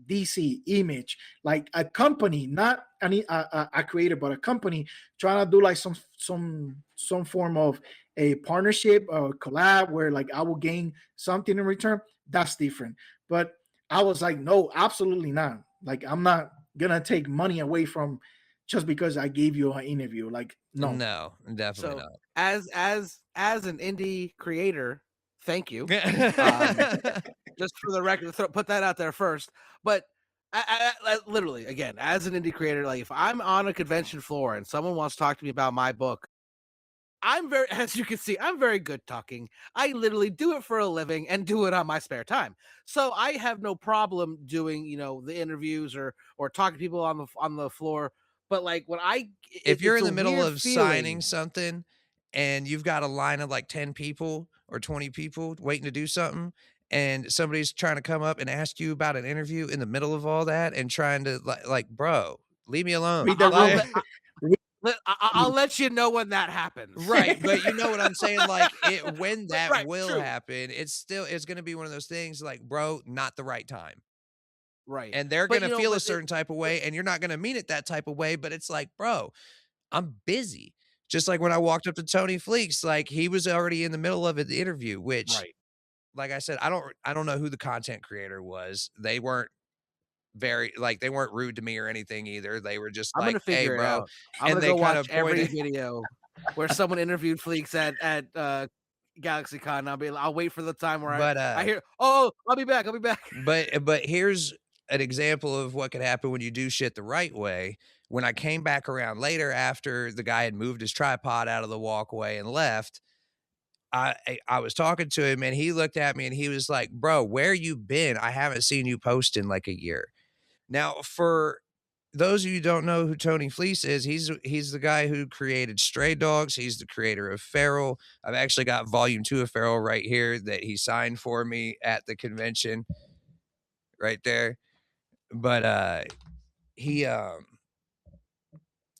DC, Image, like a company, not a creator, but a company trying to do like some form of a partnership or collab where like I will gain something in return, that's different. But I was like, no, absolutely not. Like, I'm not gonna take money away from just because I gave you an interview. Like, no. no, definitely So not. as an indie creator, thank you. Um, just for the record, put that out there first. But literally, again, as an indie creator, like if I'm on a convention floor and someone wants to talk to me about my book, I'm very, as you can see, I'm very good talking. I literally do it for a living and do it on my spare time. So I have no problem doing, the interviews or talking to people on the floor. But like when If you're it's in a the middle weird of signing feeling. something and you've got a line of like 10 people or 20 people waiting to do something, and somebody's trying to come up and ask you about an interview in the middle of all that and trying to like, bro, leave me alone. Read the I'll room. Like Read the I'll room. let you know when that happens. right, but you know what I'm saying? Like it when that Right, will true. happen, it's gonna be one of those things like, bro, not the right time. Right. And they're But gonna feel a but it certain type of but way, and you're not gonna mean it that type of way, but it's like, bro, I'm busy. Just like when I walked up to Tony Fleeks, like he was already in the middle of the interview, which, right. like I said, I don't know who the content creator was. They weren't very like they weren't rude to me or anything either. They were just I'm like, gonna "Hey, figure it bro," out. I'm and gonna they go kind watch of every pointed. video where someone interviewed Fleeks at GalaxyCon. I'll wait for the time where I But I hear, "Oh, I'll be back. I'll be back." but here's an example of what could happen when you do shit the right way. When I came back around later after the guy had moved his tripod out of the walkway and left, I was talking to him and he looked at me and he was like, "Bro, where you been? I haven't seen you post in like a year." Now, for those of you who don't know who Tony Fleece is, he's the guy who created Stray Dogs. He's the creator of Feral. I've actually got volume 2 of Feral right here that he signed for me at the convention right there. But he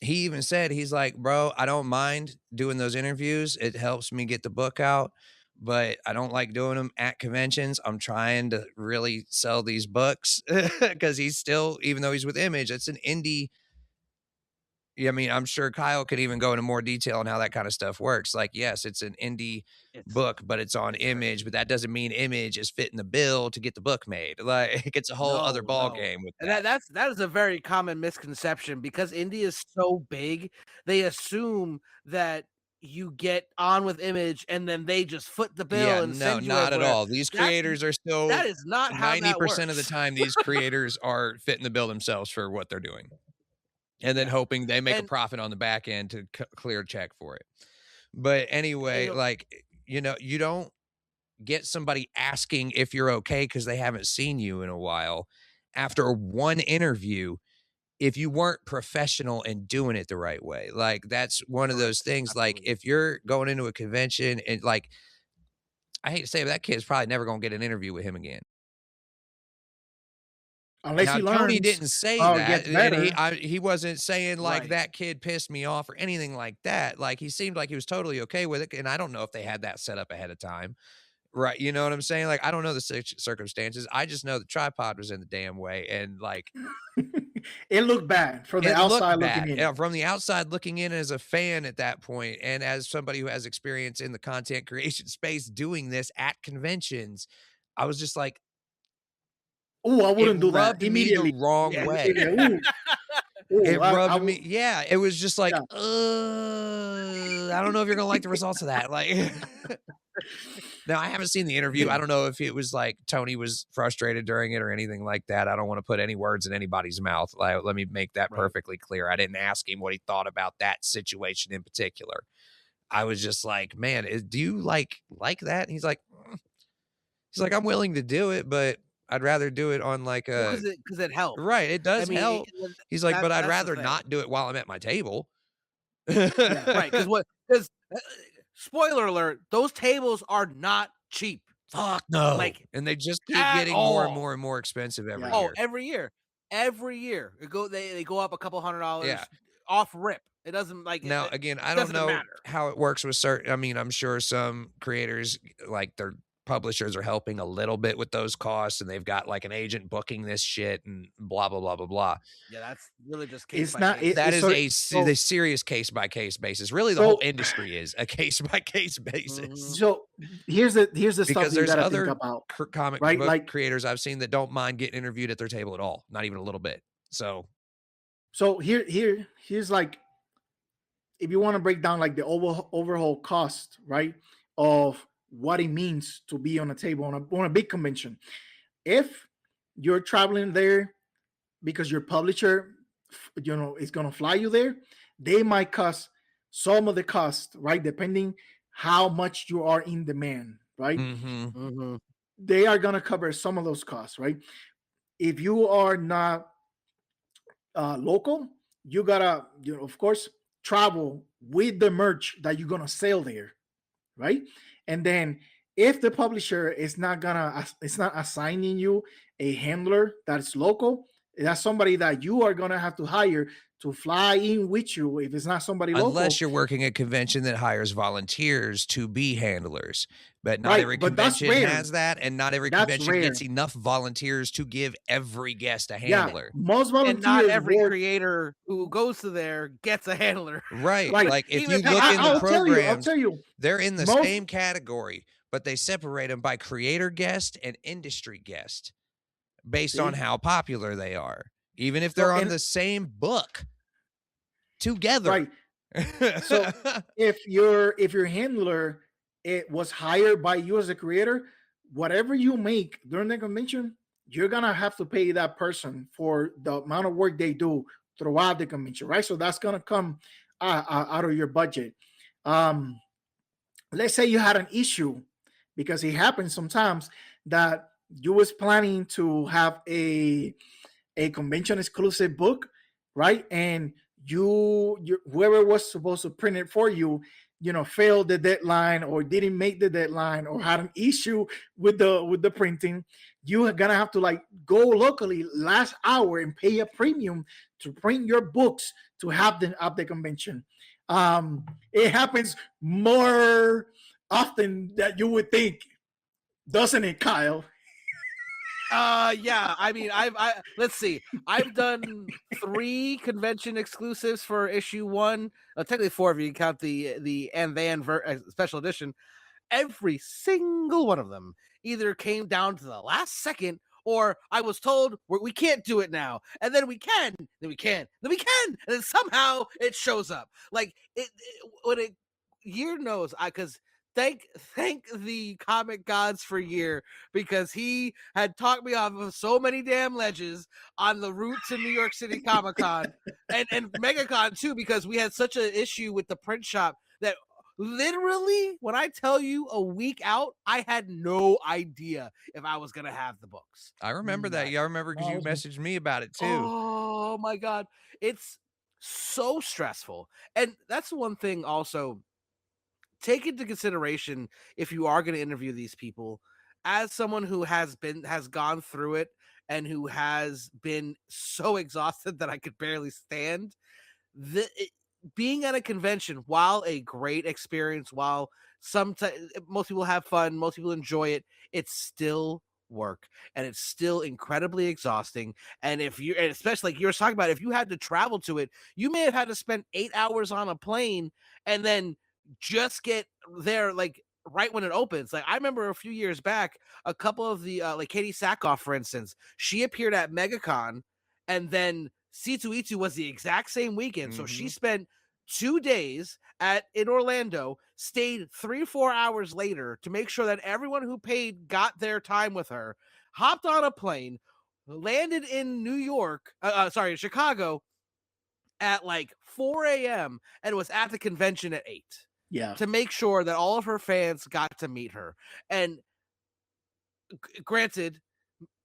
even said, he's like, "Bro, I don't mind doing those interviews. It helps me get the book out, but I don't like doing them at conventions. I'm trying to really sell these books." Because he's still, even though he's with Image, it's an indie. Yeah, I mean, I'm sure Kyle could even go into more detail on how that kind of stuff works. Like, yes, it's an indie book, but it's on Image, but that doesn't mean Image is fitting the bill to get the book made. Like, it's a whole other ball game with and that. that is a very common misconception because indie is so big. They assume that you get on with Image and then they just foot the bill Yeah, and no, send you not at everywhere. all. These creators are still That is not how that 90% of the works. time, these creators are fitting the bill themselves for what they're doing. And then hoping they make a profit on the back end to clear a check for it. But anyway, like, you don't get somebody asking if you're okay because they haven't seen you in a while after one interview if you weren't professional and doing it the right way. Like, that's one of those things. Like, if you're going into a convention and, like, I hate to say it, but that kid's probably never going to get an interview with him again. Unless Now, he Tony learns didn't say how it that, gets better. and he wasn't saying, like, that kid pissed me off or anything like that. Like, he seemed like he was totally okay with it, and I don't know if they had that set up ahead of time. Right, you know what I'm saying? Like, I don't know the circumstances. I just know the tripod was in the damn way, and, like, it looked bad from the it outside looked looking bad. in. Yeah, from the outside looking in as a fan at that point, and as somebody who has experience in the content creation space doing this at conventions, I was just like, Oh, I it wouldn't do that rubbed me the immediately. wrong way. Ooh, It rubbed I me, yeah, it was just like, yeah. I don't know if you're gonna like the results of that, like now, I haven't seen the interview, I don't know if it was like Tony was frustrated during it or anything like that, I don't wanna put any words in anybody's mouth, like, let me make that perfectly clear, I didn't ask him what he thought about that situation in particular. I was just like, "Man, do you like that?" And he's like, "I'm willing to do it, but I'd rather do it on like Well, a." because it helps. Right, it I does mean, help. He's like, "But I'd that's the rather thing. not do it while I'm at my table." Yeah, right. Because spoiler alert, those tables are not cheap. Fuck no. Like, And they just keep at getting more and all. more and more expensive every Yeah. Oh, year. every year they go up a couple $100 Yeah. off rip. It doesn't like Now, it again, I don't doesn't know matter. how it works with certain. I mean, I'm sure some creators, like their publishers, are helping a little bit with those costs, and they've got like an agent booking this shit and blah blah blah blah blah. Yeah, that's really just case It's by not. case. That It's is sort a of, so serious case by case basis. Really, the whole so industry is a case by case basis. so here's the stuff Because that you there's got to think other about, comic right? book Like, creators I've seen that don't mind getting interviewed at their table at all, not even a little bit. So here's like, if you want to break down like the overall cost, right, of what it means to be on a table on a big convention. If you're traveling there because your publisher, is going to fly you there, they might cost some of the cost, right, depending how much you are in demand, right? They are going to cover some of those costs, right? If you are not local, you gotta, of course, travel with the merch that you're gonna sell there, right? And then if the publisher is not it's not assigning you a handler that's local, that's somebody that you are gonna have to hire to fly in with you. If it's not somebody local, unless you're working a convention that hires volunteers to be handlers, but not right? every But that's convention rare. has that, and not every That's convention rare. gets enough volunteers to give every guest a Yeah, handler. most And not volunteers every work. creator who goes to there gets a handler. Right, Right. like, if Even you if they look pay in the enough. I'll programs, tell you, they're in the most same category, but they separate them by creator guest and industry guest based on see, how popular they are, even if so they're on and the same book together. right. So if your handler, it was hired by you as a creator, whatever you make during the convention, you're gonna have to pay that person for the amount of work they do throughout the convention, right? So that's gonna come out of your budget. Um, let's say you had an issue, because it happens sometimes that you was planning to have a convention exclusive book, right? And you whoever was supposed to print it for you, failed the deadline or didn't make the deadline or had an issue with the printing. You are gonna have to like go locally last hour and pay a premium to print your books to have them at the convention. It happens more often than you would think, doesn't it, Kyle? Yeah. I mean, let's see. I've done 3 convention exclusives for issue 1. Technically 4 if you count the and then special edition. Every single one of them either came down to the last second, or I was told we can't do it now, and then we can, then we can, then we can, and then somehow it shows up. Like when it Year knows, because thank the comic gods for Year, because he had talked me off of so many damn ledges on the route to New York City Comic Con and MegaCon too, because we had such an issue with the print shop that literally, when I tell you a week out, I had no idea if I was gonna have the books. I remember that. Yeah, I remember because you messaged me about it too. Oh my god, it's so stressful, and that's one thing also. Take into consideration if you are going to interview these people, as someone who has gone through it and who has been so exhausted that I could barely stand. Being at a convention, while a great experience, while sometimes most people have fun, most people enjoy it, it's still work, and it's still incredibly exhausting. And especially like you were talking about, if you had to travel to it, you may have had to spend 8 hours on a plane and then just get there like right when it opens. Like I remember a few years back, a couple of the like Katie Sackhoff, for instance, she appeared at MegaCon, and then C2E2 was the exact same weekend. So she spent 2 days in Orlando, stayed 3-4 hours later to make sure that everyone who paid got their time with her, hopped on a plane, landed in Chicago at like 4 a.m. and was at the convention at 8. Yeah. To make sure that all of her fans got to meet her. And granted,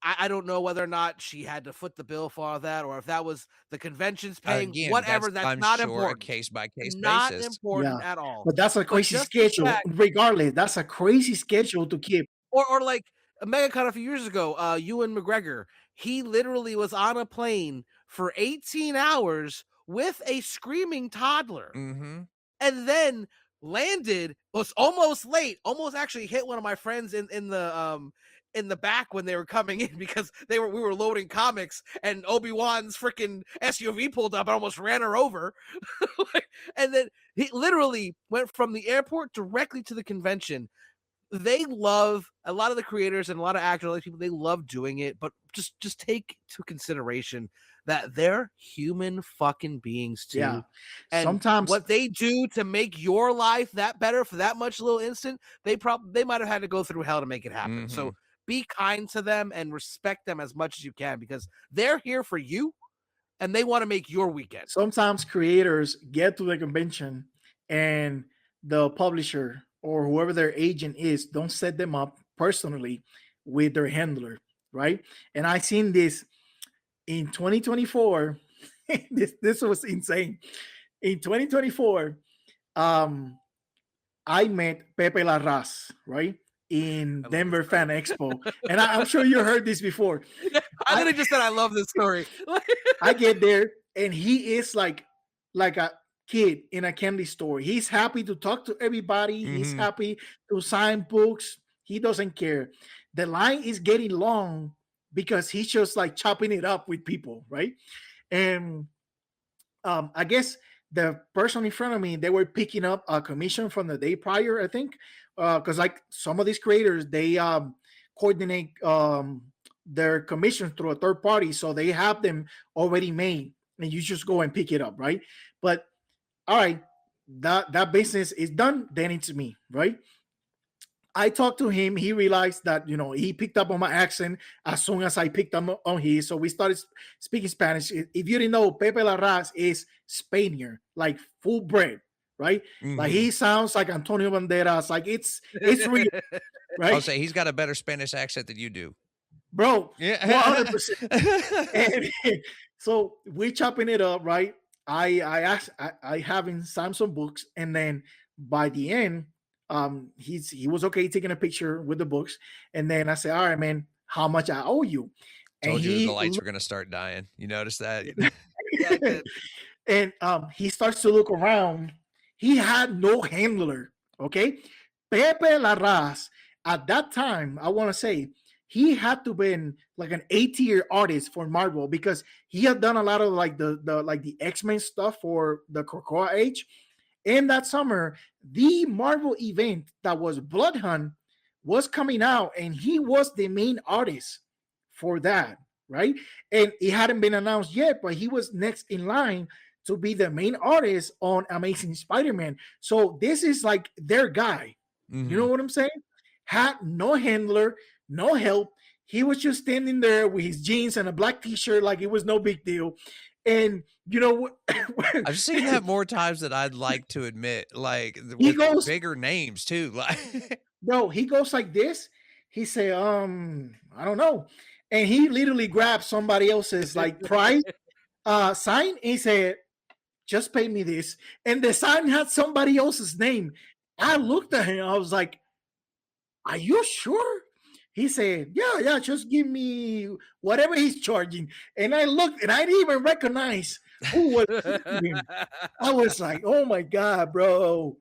I don't know whether or not she had to foot the bill for all that, or if that was the convention's paying. Again, whatever. That's I'm not sure important. a case-by-case Not basis. important at all. But that's a crazy schedule. Regardless, that's a crazy schedule to keep. Or like MegaCon a few years ago, Ewan McGregor, he literally was on a plane for 18 hours with a screaming toddler. And then landed, was almost late, almost actually hit one of my friends in the back when they were coming in, because we were loading comics, and Obi-Wan's freaking SUV pulled up and almost ran her over. And then he literally went from the airport directly to the convention. They love, a lot of the creators and a lot of actors, like people, they love doing it, but just take to consideration that they're human fucking beings too. Yeah. And sometimes what they do to make your life that better for that much little instant, they might have had to go through hell to make it happen. So be kind to them and respect them as much as you can, because they're here for you and they want to make your weekend. Sometimes creators get to the convention and the publisher or whoever their agent is don't set them up personally with their handler, right? And I seen this in 2024. this was insane. In 2024, I met Pepe Larraz, right, in Denver Fan Expo, and I'm sure you heard this before. I literally just said I love this story. I get there, and he is like a kid in a candy store. He's happy to talk to everybody. He's happy to sign books. He doesn't care. The line is getting long because he's just like chopping it up with people, right? And I guess the person in front of me, they were picking up a commission from the day prior, I think, because like some of these creators, they coordinate their commissions through a third party, so they have them already made, and you just go and pick it up, right? But all right, that business is done. Then it's me, right? I talked to him. He realized that, he picked up on my accent as soon as I picked up on his. So we started speaking Spanish. If you didn't know, Pepe Larraz is Spaniard, like full bred, right? Like he sounds like Antonio Banderas. Like it's real, right? I'll say he's got a better Spanish accent than you do. Bro, Yeah. 100%. And so we chopping it up, right? I have him sign some books, and then by the end, he was okay taking a picture with the books, and then I said, all right, man, how much I owe you? And Told you the he lights were gonna start dying. You notice that? Yeah, I did. and he starts to look around. He had no handler. Okay, Pepe Larraz at that time, I want to say he had to been like an A-tier artist for Marvel because he had done a lot of like the X-Men stuff for the Cocoa Age. And that summer, the Marvel event that was Blood Hunt was coming out, and he was the main artist for that, right? And it hadn't been announced yet, but he was next in line to be the main artist on Amazing Spider-Man. So this is like their guy. You know what I'm saying? Had no handler, no help. He was just standing there with his jeans and a black t-shirt like it was no big deal. And you know what? I've seen that more times than I'd like to admit, like He with goes, bigger names too. Like bro, he goes like this. He say, I don't know. And he literally grabbed somebody else's like prize sign and he said, just pay me this. And the sign had somebody else's name. I looked at him, I was like, are you sure? He said, yeah, just give me whatever he's charging. And I looked and I didn't even recognize who was him. I was like, oh my God, bro.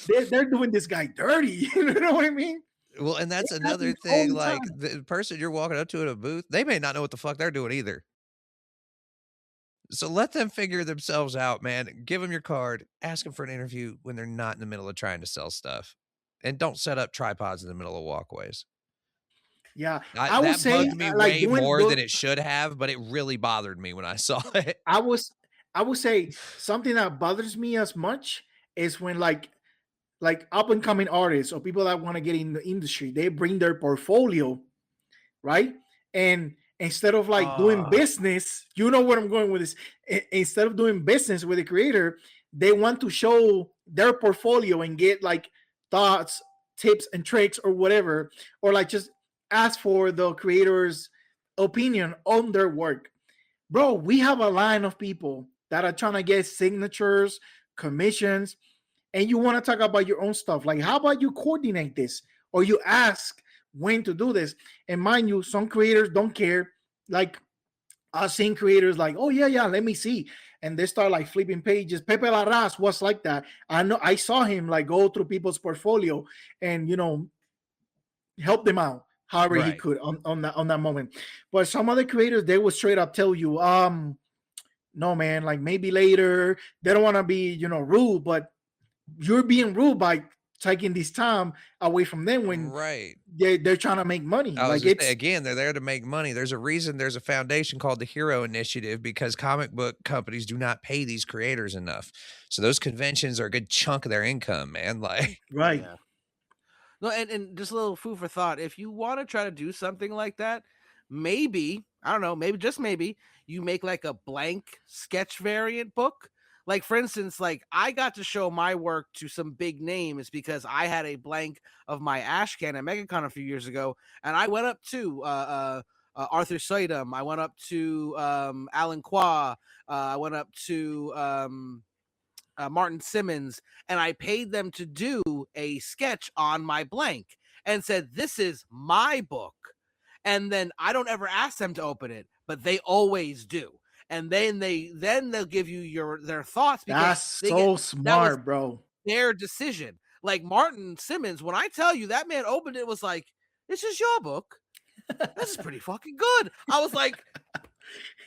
They're doing this guy dirty. You know what I mean? well, and that's It another happens all thing, the like, time. the person you're walking up to in a booth, they may not know what the fuck they're doing either. So let them figure themselves out, man. Give them your card, ask them for an interview when they're not in the middle of trying to sell stuff, and don't set up tripods in the middle of walkways. Yeah. I would That say bugged me like way more than it should have, but it really bothered me when I saw it. I would say something that bothers me as much is when like up and coming artists or people that want to get in the industry, they bring their portfolio, right? And instead of like doing business, you know where I'm going with this. Instead of doing business with the creator, they want to show their portfolio and get like thoughts, tips, and tricks or whatever, or like just ask for the creator's opinion on their work. Bro, we have a line of people that are trying to get signatures, commissions, and you want to talk about your own stuff. Like, how about you coordinate this or you ask when to do this? And mind you, some creators don't care. Like, I've seen creators like, oh, yeah, let me see. And they start like flipping pages. Pepe Larraz was like that. I know I saw him like go through people's portfolio and, you know, help them out however he could on that moment. But some other creators, they will straight up tell you, no, man, like maybe later. They don't want to be, you know, rude, but you're being rude by taking this time away from them when they're trying to make money. I was Like just say, it's again, they're there to make money. There's a reason there's a foundation called the Hero Initiative because comic book companies do not pay these creators enough. So those conventions are a good chunk of their income, man. Like right. Yeah. No, and just a little food for thought. If you want to try to do something like that, maybe, I don't know, maybe just maybe you make like a blank sketch variant book. Like for instance, like I got to show my work to some big names because I had a blank of my Ashcan at MegaCon a few years ago, and I went up to Arthur Saidam, I went up to Alan Qua, I went up to Martin Simmons, and I paid them to do a sketch on my blank and said, this is my book. And then I don't ever ask them to open it, but they always do. And then they'll give you their thoughts because that's so smart, bro. Their decision. Like Martin Simmons, when I tell you that man opened it, was like, this is your book. This is pretty fucking good. I was like,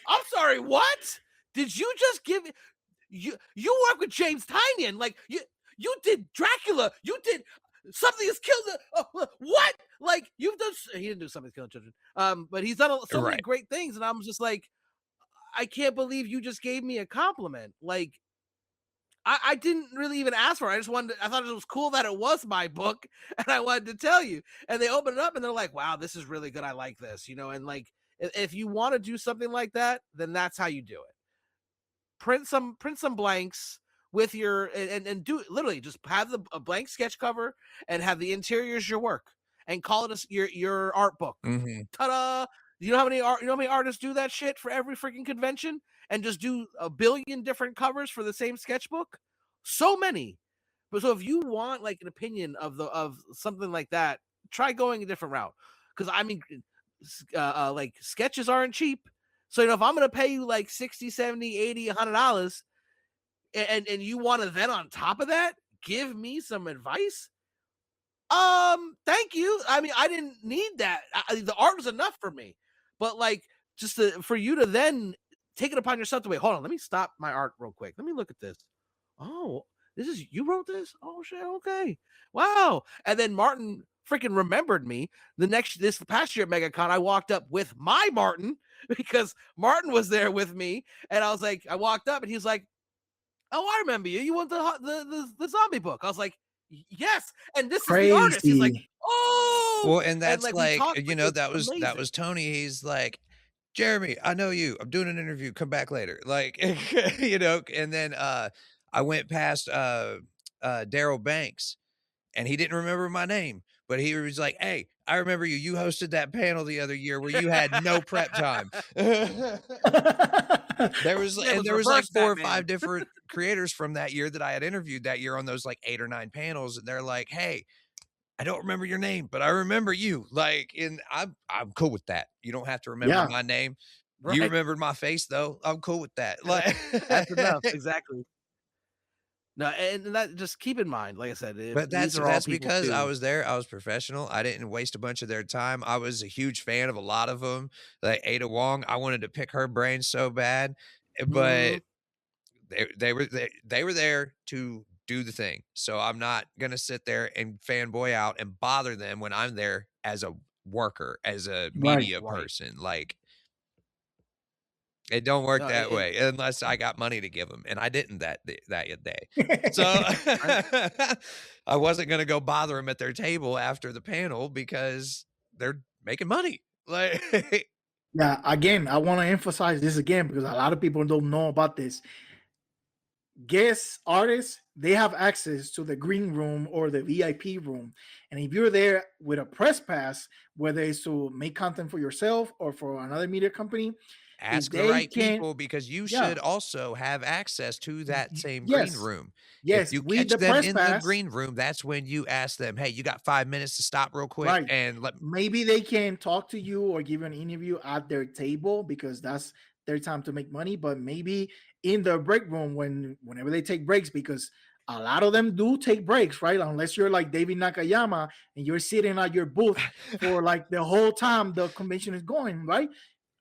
I'm sorry, what? Did you just give it? You work with James Tynion, like you did Dracula, you did Something Has Killed what? Like you've done. He didn't do Something's Killing Children, but he's done so many great things, and I'm just like, I can't believe you just gave me a compliment. Like I didn't really even ask for it. I just wanted. I thought it was cool that it was my book, and I wanted to tell you. And they open it up, and they're like, "Wow, this is really good. I like this," you know. And like, if you want to do something like that, then that's how you do it. Print some blanks, with your and do literally just have a blank sketch cover and have the interiors your work and call it your art book. Ta-da! You know how many artists do that shit for every freaking convention and just do a billion different covers for the same sketchbook? So many. But so if you want like an opinion of something like that, try going a different route. Because I mean, like sketches aren't cheap. So if I'm gonna pay you like 60, 70, 80, $100, and you want to then on top of that give me some advice, thank you. I mean, I didn't need that. The art was enough for me, but like just for you to then take it upon yourself to wait. Hold on, let me stop my art real quick. Let me look at this. Oh, this is you wrote this? Oh shit, okay, wow. And then Martin freaking remembered me. This past year at MegaCon, I walked up with my Martin because Martin was there with me, and I was like, I walked up and he's like, "Oh, I remember you. You want the zombie book?" I was like, "Yes." And this is the artist. He's like, "Oh." Well, and that's like, like, amazing. that was Tony. He's like, Jeremy, I know you. I'm doing an interview. Come back later. Like, and then I went past Daryl Banks and he didn't remember my name, but he was like, "Hey, I remember you. You hosted that panel the other year where you had no prep time." There was like 4 or 5 different creators from that year that I had interviewed that year on those like 8 or 9 panels, and they're like, "Hey, I don't remember your name, but I remember you." Like, and I'm cool with that. You don't have to remember my name. You remembered my face though. I'm cool with that. Like, that's enough. Exactly. No, and that just keep in mind, like I said, but these are all that's people because too. I was there. I was professional. I didn't waste a bunch of their time. I was a huge fan of a lot of them. Like Ada Wong, I wanted to pick her brain so bad, but they were there to do the thing. So I'm not gonna sit there and fanboy out and bother them when I'm there as a worker, as a media person. Like, it don't work No, that way unless I got money to give them, and I didn't that day. So I wasn't gonna go bother them at their table after the panel because they're making money. Like, Yeah, again, I want to emphasize this again because a lot of people don't know about this. Guest artists, they have access to the green room or the VIP room. And if you're there with a press pass, whether it's to make content for yourself or for another media company, if ask the they right can, people because you yeah, should also have access to that same green yes, room. If yes, you with catch the them press in the pass, green room, that's when you ask them, "Hey, you got 5 minutes to stop real quick right? and let." Maybe they can talk to you or give you an interview at their table because that's their time to make money. But maybe in the break room whenever they take breaks, because a lot of them do take breaks, right? Unless you're like David Nakayama and you're sitting at your booth for like the whole time the convention is going, right?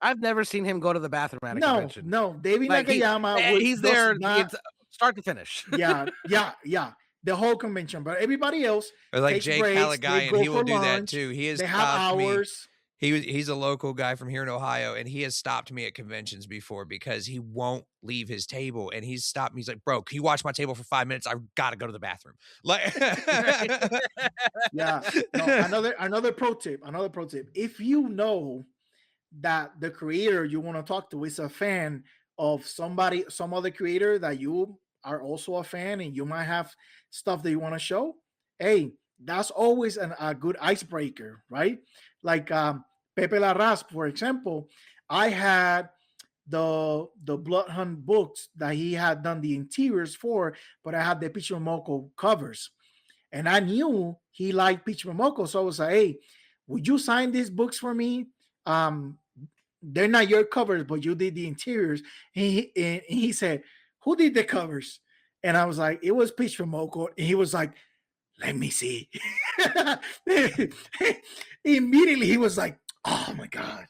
I've never seen him go to the bathroom at a No, convention. no, David Like Nakayama he's does there not. start to finish. Yeah, the whole convention. But everybody else Or like takes Jay breaks. They Callaghan, go he will for do that lunch. too. He has They have stopped me. hours. He's a local guy from here in Ohio, and he has stopped me at conventions before because he won't leave his table, and he's stopped me. He's like, "Bro, can you watch my table for 5 minutes? I've gotta go to the bathroom." Like, Yeah. No, another pro tip. Another pro tip. If you know that the creator you want to talk to is a fan of some other creator that you are also a fan, and you might have stuff that you want to show, hey, that's always a good icebreaker, right? Like Pepe Larraz, for example, I had the Blood Hunt books that he had done the interiors for, but I had the Peach Momoko covers. And I knew he liked Peach Momoko. So I was like, hey, would you sign these books for me? Um, they're not your covers, but you did the interiors. And he said, who did the covers? And I was like, it was Peach Momoko. And he was like, let me see. Immediately he was like, oh my God.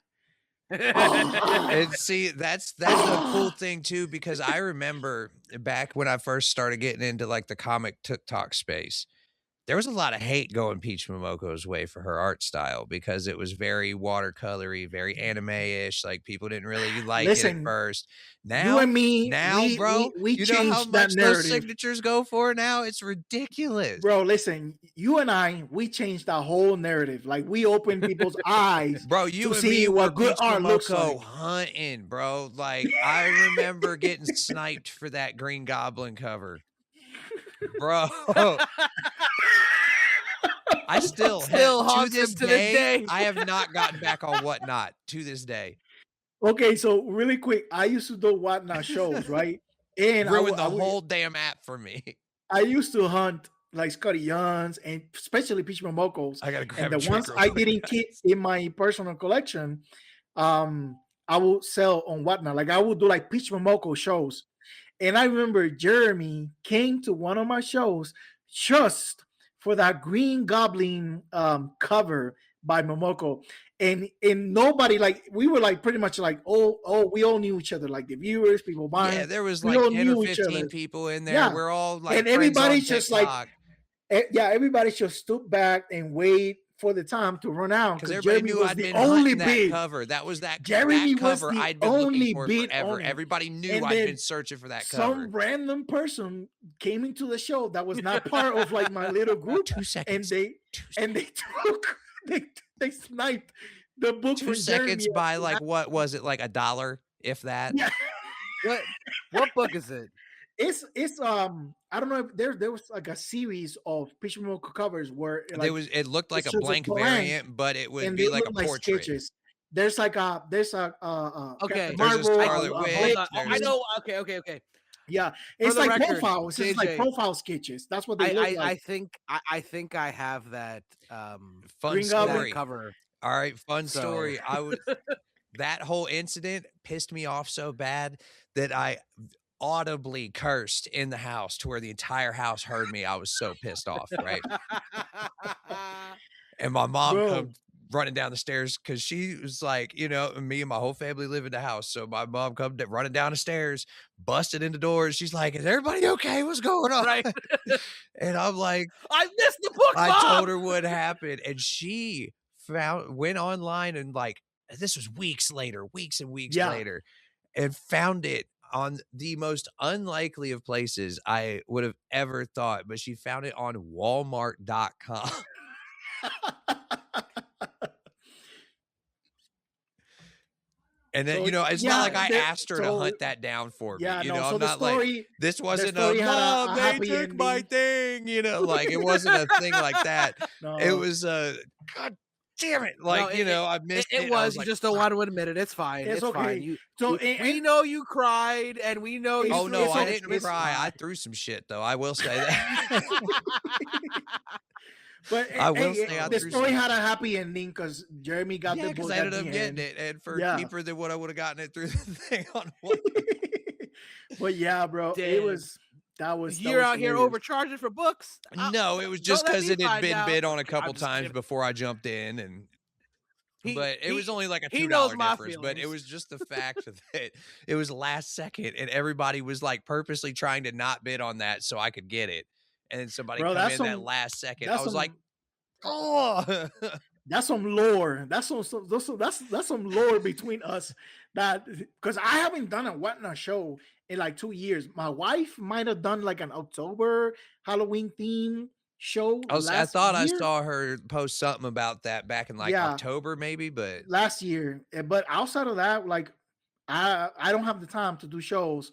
and see, that's a cool thing too, because I remember back when I first started getting into like the comic TikTok space, There was a lot of hate going Peach Momoko's way for her art style because it was very watercolory, very anime-ish, like, people didn't really like it at Listen, first. you and me, Now, we bro, we we you know how changed that much those narrative. signatures go for now? It's ridiculous. Bro, listen, you and I, we changed the whole narrative. Like we opened people's eyes Bro, to you and see me were what good Peach art looks like. Momoko hunting, bro. Like, I remember getting sniped for that Green Goblin cover. Bro. I still to haunts him this to this day. I have not gotten back on Whatnot to this day. Okay, so really quick, I used to do Whatnot shows, right? And Ruined the whole damn app for me. I used to hunt like Scotty Youngs and especially Peach Momokos. I gotta grab And the a drink ones real I quick. didn't keep in my personal collection, I will sell on Whatnot. Like I would do like Peach Momoko shows. And I remember Jeremy came to one of my shows just for that Green Goblin cover by Momoko. And nobody, like, we were like pretty much like, oh, we all knew each other, like the viewers, people buying. Yeah, there was We like all 10 or knew each 15 other. people in there. Yeah. We're all like And friends everybody on just TikTok. everybody just stood back and wait for the time to run out Because because everybody Jeremy knew was I'd the been only hunting that bid. cover. That was that Jeremy was cover the I'd been looking only for bid forever. on it. Everybody knew And I'd then been searching for that some cover. random person came into the show that was not part of like my little group. 2 seconds. And they took they sniped the book 2 from seconds Jeremy. by like what was it, like $1, if that? Yeah. What book is it? It's I don't know if there was like a series of Peach Momoko covers where like It looked like it's a just blank variant, but it would and be they like a look like portrait. sketches. There's a Okay. Captain There's a Marvel, Scarlet Witch. I know. Okay. Yeah, For it's the like record, profiles. It's like JJ, profile sketches. That's what they look like. I think I have that Fun Green that Goblin. cover. All right, fun So- story. That whole incident pissed me off so bad that I audibly cursed in the house to where the entire house heard me. I was so pissed off, right? And my mom Bro. come running down the stairs because she was like, you know, me and my whole family live in the house. So my mom come running down the stairs, busted into doors. She's like, "Is everybody okay? What's going on?" Right. And I'm like, I missed the book. I Mom! told her what happened, and she went online and like this was weeks and weeks Yeah. later, and found it on the most unlikely of places I would have ever thought, but she found it on Walmart.com. And then, So, you know, it's yeah, not like I there- asked her to so- hunt that down for me. Yeah, You no, know, so I'm the not like, story this wasn't story a, had a Mom, they happy took my ending." thing, you know, like it wasn't a thing like that. No. It was God damn it. Like, No, you know, I missed it. It I was. You like, just don't want to admit it. It's fine. It's It's okay. fine. So, We know you cried, and we know you. oh no, it's I okay. didn't It's cry. I fine. threw some shit though. I will say that. But I will say I the threw story some- had a happy ending because Jeremy got Yeah, the because book I ended at up the getting end. it, and for Yeah. cheaper than what I would have gotten it through the thing on one. But yeah, bro, it Damn. was that was You're out here hilarious. overcharging for books. No, it was Don't just let because me it had find been out. bid on a I'm couple just times kidding. before I jumped in, and but it was only like a he knows $2 my difference. But it feelings. was just the fact that it was last second, and everybody was like purposely trying to not bid on that so I could get it. And then somebody Bro, come that's in that some- last second. I that's was some- like, oh. That's some lore. That's some lore between us. That because I haven't done a Whatnot show in like 2 years. My wife might have done like an October Halloween theme show. I thought I year. saw her post something about that back in like Yeah. October, maybe, but last year. But outside of that, like I don't have the time to do shows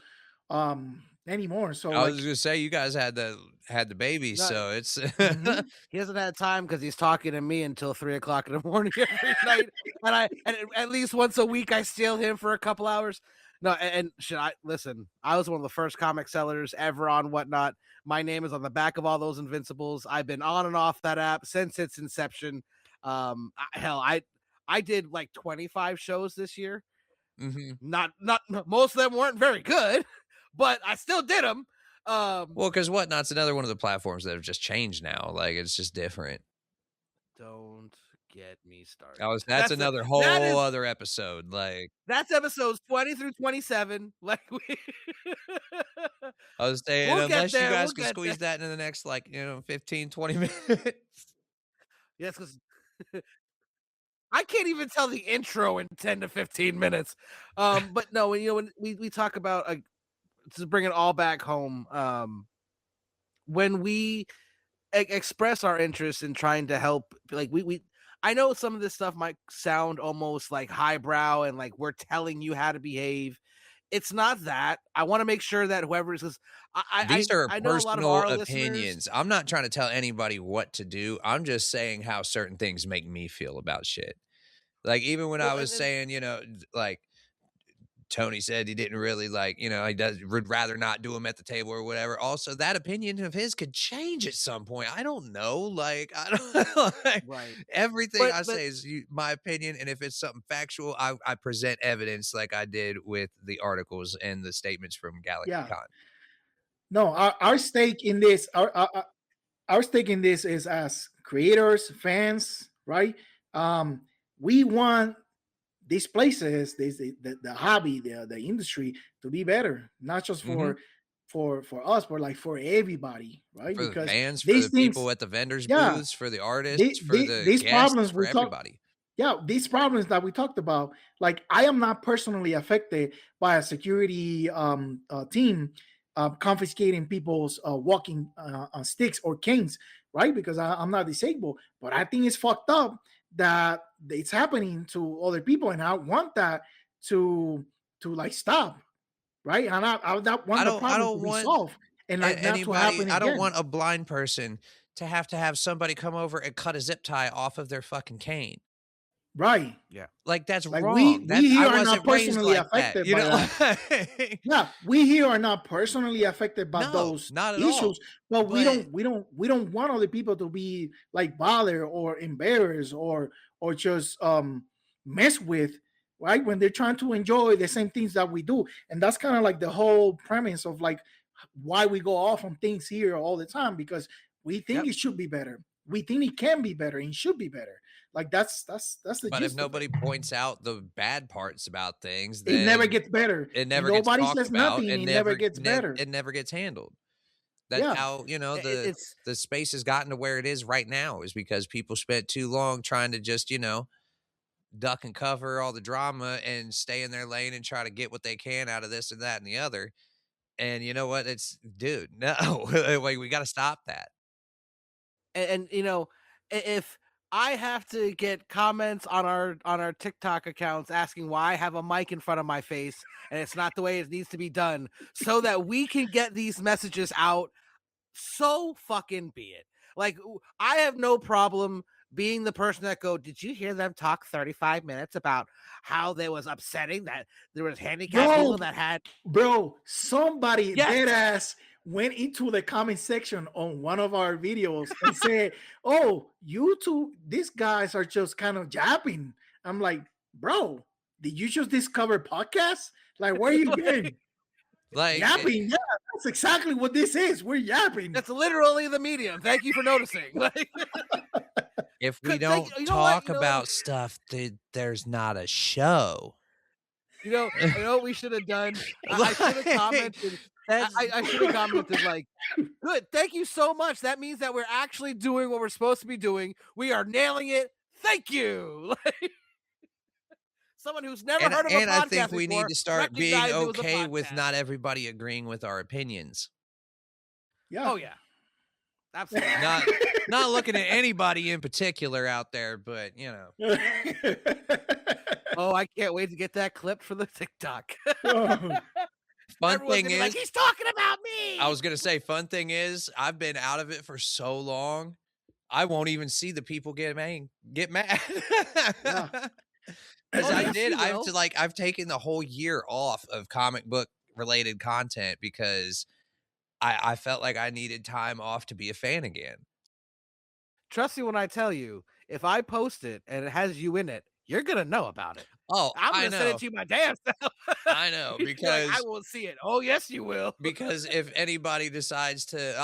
anymore. So I was like, gonna say you guys had the baby, No, so it's Mhm. He hasn't had time because he's talking to me until 3:00 in the morning every night, and at least once a week I steal him for a couple hours. No, and should I listen? I was one of the first comic sellers ever on Whatnot. My name is on the back of all those Invincibles. I've been on and off that app since its inception. I did like 25 shows this year. Mhm. Not most of them weren't very good, but I still did them. Well, because Whatnot's another one of the platforms that have just changed now. Like it's just different. Don't get me started. That's another that whole is other episode. Like, that's episodes 20 through 27. Like we I was saying, we'll get unless you there. We'll guys can get there. squeeze that into the next, like, 15, 20 minutes. Yes, because I can't even tell the intro in 10 to 15 minutes. But no, when we talk about to bring it all back home, when we express our interest in trying to help, like we I know some of this stuff might sound almost like highbrow and like we're telling you how to behave. It's not that. I want to make sure that whoever is, These are I know a lot of personal our listeners. opinions. I'm not trying to tell anybody what to do. I'm just saying how certain things make me feel about shit. Like, even when I Well, was saying, like, Tony said he didn't really like, would rather not do them at the table or whatever. Also, that opinion of his could change at some point. I don't know. Like, I don't like, right, everything but I say is my opinion. And if it's something factual, I present evidence like I did with the articles and the statements from Galaxy Yeah. Con. No, our stake in this, our stake in this is as creators, fans, right? We want these places, the hobby, the industry to be better, not just Mhm. for us, but like for everybody, right? For the Because fans, for these the people things, at the vendors yeah, booths, for the artists, for the these guests, problems for we talk, everybody. yeah, these problems that we talked about, like I am not personally affected by a security team confiscating people's walking sticks or canes, right? Because I'm not disabled, but I think it's fucked up that it's happening to other people, and I want that to like stop, right? And I don't want the I problem to don't be want solved and like not to anybody. happen I don't again. want a blind person to have somebody come over and cut a zip tie off of their fucking cane. Right. yeah, Like, that's Like wrong. we I here are not wasn't raised personally like that, affected by that. Like, Yeah, we here are not personally affected by no, those not at issues, all. but But we don't want other people to be like bothered or embarrassed or just mess with, right, when they're trying to enjoy the same things that we do. And that's kind of like the whole premise of like why we go off on things here all the time, because we think yep. it should be better, we think it can be better and should be better. Like that's the but if gist of it. nobody points out the bad parts about things, It never then gets better. it If never gets nobody talked says about, nothing, and it never gets better. it never gets handled. That's Yeah. how, It's the space has gotten to where it is right now, is because people spent too long trying to just, duck and cover all the drama and stay in their lane and try to get what they can out of this and that and the other. And you know what? It's dude, no, like, we got to stop that. and if I have to get comments on our TikTok accounts asking why I have a mic in front of my face and it's not the way it needs to be done so that we can get these messages out, so fucking be it. Like I have no problem being the person that go, did you hear them talk 35 minutes about how there was upsetting that there was handicapped Bro, people that had somebody yes. dead ass went into the comment section on one of our videos and said, "Oh, you two, these guys are just kind of jabbing." I'm like, "Bro, did you just discover podcasts? Like, where you been?" Like, Yapping, yeah, that's exactly what this is. We're yapping. That's literally the medium. Thank you for noticing. Like, if we don't you know what? talk about stuff, there's not a show. You know what we should have done? I should have Like, commented. that's I should have commented like, "Good, thank you so much. That means that we're actually doing what we're supposed to be doing. We are nailing it. Thank you." Like, someone who's never heard of a and I think podcast we need before to start being recognized it was a okay with podcast. not everybody agreeing with our opinions. Yeah. Oh yeah, absolutely. Not looking at anybody in particular out there, but Oh, I can't wait to get that clipped for the TikTok. Oh. Fun Everyone's thing gonna be is, like, he's talking about me. I was gonna say, fun thing is, I've been out of it for so long, I won't even see the people get mad. Yeah. Because Oh, yes, you will. I've taken the whole year off of comic book related content because I felt like I needed time off to be a fan again. Trust me when I tell you, if I post it and it has you in it, you're gonna know about it. Oh, I'm I gonna send it know. to you my damn self. I know, You're like, I because won't see it. Oh, yes, you will. because if anybody decides to,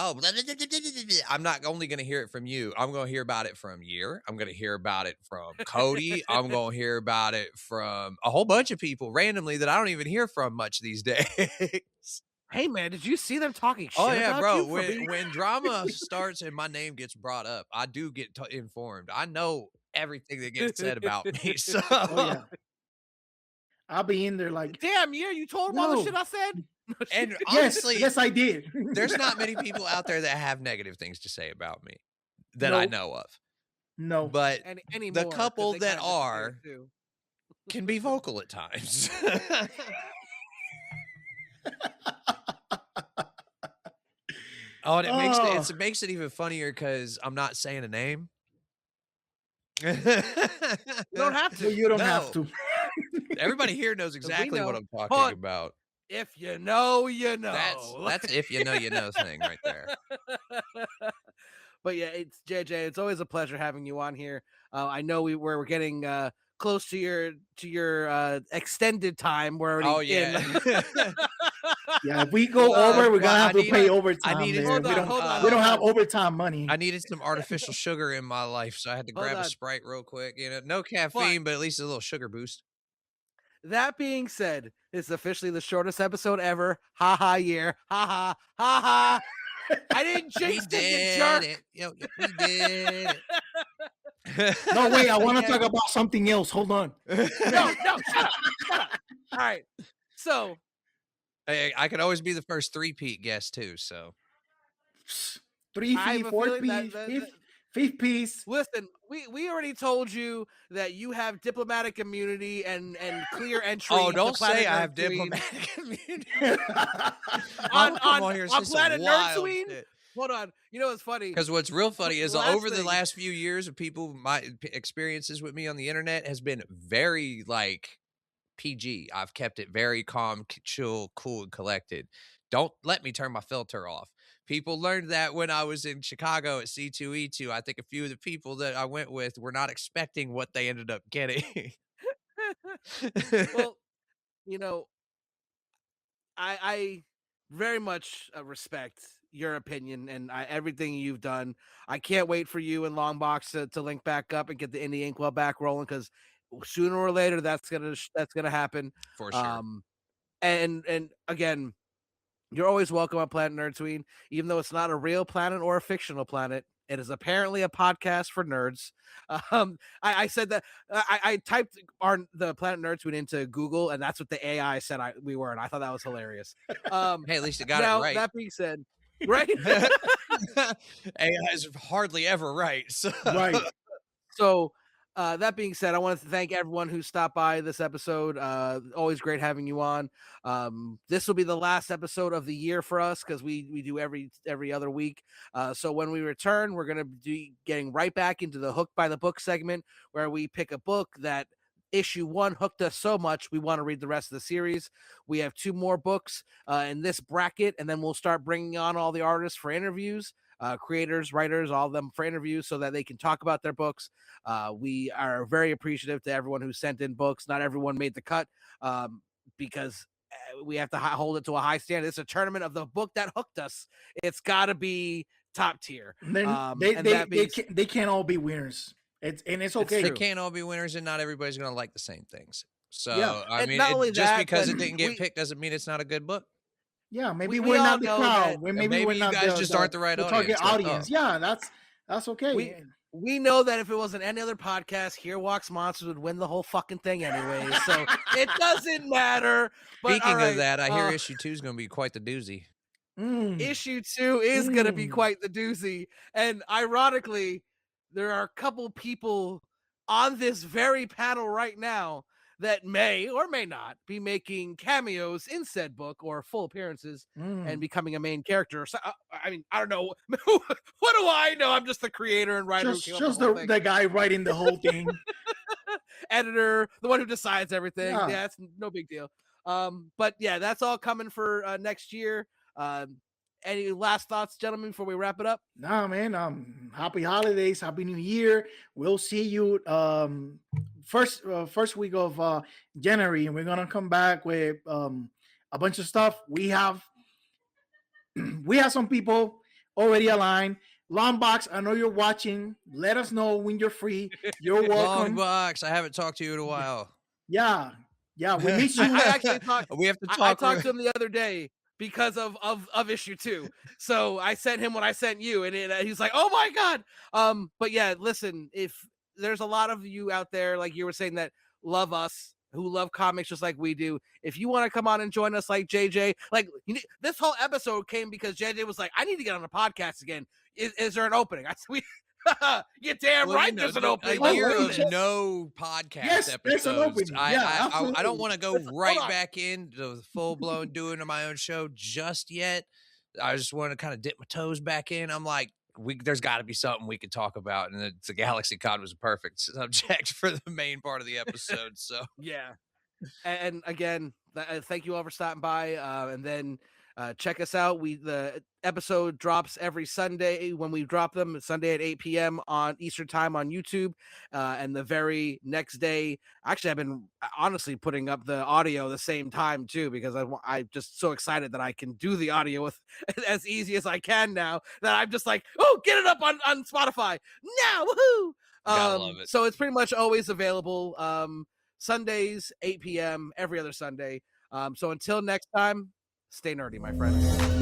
I'm not only going to hear it from you. I'm going to hear about it from you. I'm going to hear about it from Cody. I'm going to hear about it from a whole bunch of people randomly that I don't even hear from much these days. Hey, man, did you see them talking Oh shit yeah, about bro. you for being? When drama starts and my name gets brought up, I do get informed. I know everything that gets said about me. So, Oh yeah, I'll be in there like, Damn, yeah, you told them all the shit no. I said. and Yes, honestly, yes, I did. there's not many people out there that have negative things to say about me that I No, know of. no. But the Anymore, because couple they that kind of disappeared are too. can be vocal at times. Oh, and Oh, it makes it even funnier because I'm not saying a name. You don't have well, to. you don't have No, to. everybody here knows 'Cause we exactly what know. I'm Hold talking on. about. If you know, you know. That's if you know thing right there. But yeah, it's JJ. It's always a pleasure having you on here. I know we're getting close to your extended time. We're already Oh in. yeah. Yeah, if we go over, we're Well, gonna have to pay I overtime needed there. Hold some on, hold on, We don't hold have on, overtime money. I needed some artificial sugar in my life, so I had to hold grab a on. Sprite real quick. No But caffeine, but at least a little sugar boost. that being said, it's officially the shortest episode ever. Ha ha, year. Ha ha, ha ha. I didn't We jinx it, you did jerk. it. We did No, wait, I But want to yeah, talk about something else. Hold on. no, it. shut up, shut up. All right. So Hey, I could always be the first three-peat guest too, so. Three I have piece, a four feeling piece, fifth piece. listen, we already told you that you have diplomatic immunity and clear Oh, entry to don't say Planet I have Nerdtooine. diplomatic immunity. I'm on gonna come on on here and on say some Planet wild Nerdtooine. shit. Hold on. You know what's funny? Because what's real funny is Last over the thing. last few years of people, experiences with me on the internet has been very like PG. I've kept it very calm, chill, cool, and collected. Don't let me turn my filter off. People learned that when I was in Chicago at C2E2. I think a few of the people that I went with were not expecting what they ended up getting. Well, you know, I very much respect your opinion and everything you've done. I can't wait for you and Longbox to link back up and get the Indie Inkwell back rolling, because sooner or later that's gonna happen. For sure. Um, and again, you're always welcome on Planet Nerdtooine, even though it's not a real planet or a fictional planet. It is apparently a podcast for nerds. I said that I typed the Planet Nerdtooine into Google, and that's what the AI said we were, and I thought that was hilarious. Hey, at least it got it Now right. that being said, right? AI is hardly ever right. So. Right. So, that being said, I want to thank everyone who stopped by this episode. Always great having you on. This will be the last episode of the year for us, because we do every other week. So when we return, we're going to be getting right back into the Hook by the Book segment, where we pick a book that issue 1 hooked us so much we want to read the rest of the series. We have 2 more books in this bracket, and then we'll start bringing on all the artists for interviews. Creators, writers, all of them for interviews, so that they can talk about their books. We are very appreciative to everyone who sent in books. Not everyone made the cut, because we have to hold it to a high standard. It's a tournament of the book that hooked us. It's got to be top tier. And then they can't all be winners. It's okay. They can't all be winners, and not everybody's going to like the same things. So, Yeah. I And mean, not only just that, because but it didn't get picked doesn't mean it's not a good book. Yeah, maybe we we're all not the know crowd. that- Maybe we're you not guys just aren't the right target audience. Yeah, that's okay. We know that if it wasn't any other podcast, Here Walks Monsters would win the whole fucking thing anyway. So it doesn't matter. But Speaking of that, I hear issue 2 is going to be quite the doozy. Issue 2 is going to be quite the doozy. And ironically, there are a couple people on this very panel right now that may or may not be making cameos in said book, or full appearances, and becoming a main character. So, I mean, I don't know. What do I know? I'm just the creator and writer. Just the guy writing the whole thing. Editor, the one who decides everything. Yeah. Yeah, it's no big deal. But yeah, that's all coming for next year. Any last thoughts, gentlemen, before we wrap it up? Nah, man. Happy holidays, happy New Year. We'll see you first week of January, and we're gonna come back with a bunch of stuff. We have some people already aligned. Longbox, I know you're watching. Let us know when you're free. You're welcome. Longbox, I haven't talked to you in a while. Yeah, we miss you. I actually talked. We have to talk. I talked to him the other day because of issue 2. So I sent him what I sent you, and he's like, "Oh my god!" But yeah, listen, if there's a lot of you out there, like you were saying, that love us, who love comics just like we do. If you want to come on and join us, like JJ, like this whole episode came because JJ was like, "I need to get on a podcast again. Is there an opening?" I said, "You're damn right, there's an opening." A year of no podcast episodes. An opening. I don't want to go right back into the full blown doing my own show just yet. I just want to kind of dip my toes back in. I'm like, there's got to be something we could talk about, and the Galaxy Con was a perfect subject for the main part of the episode. So yeah, and again, thank you all for stopping by, and then check us out. The episode drops every Sunday when we drop them, Sunday at 8 p.m. on Eastern time on YouTube, and the very next day. Actually, I've been honestly putting up the audio the same time too, because I'm just so excited that I can do the audio with as easy as I can now, that I'm just like, oh, get it up on Spotify now, woohoo! Gotta love it. So it's pretty much always available. Sundays, 8 p.m. every other Sunday. So until next time, stay nerdy, my friends.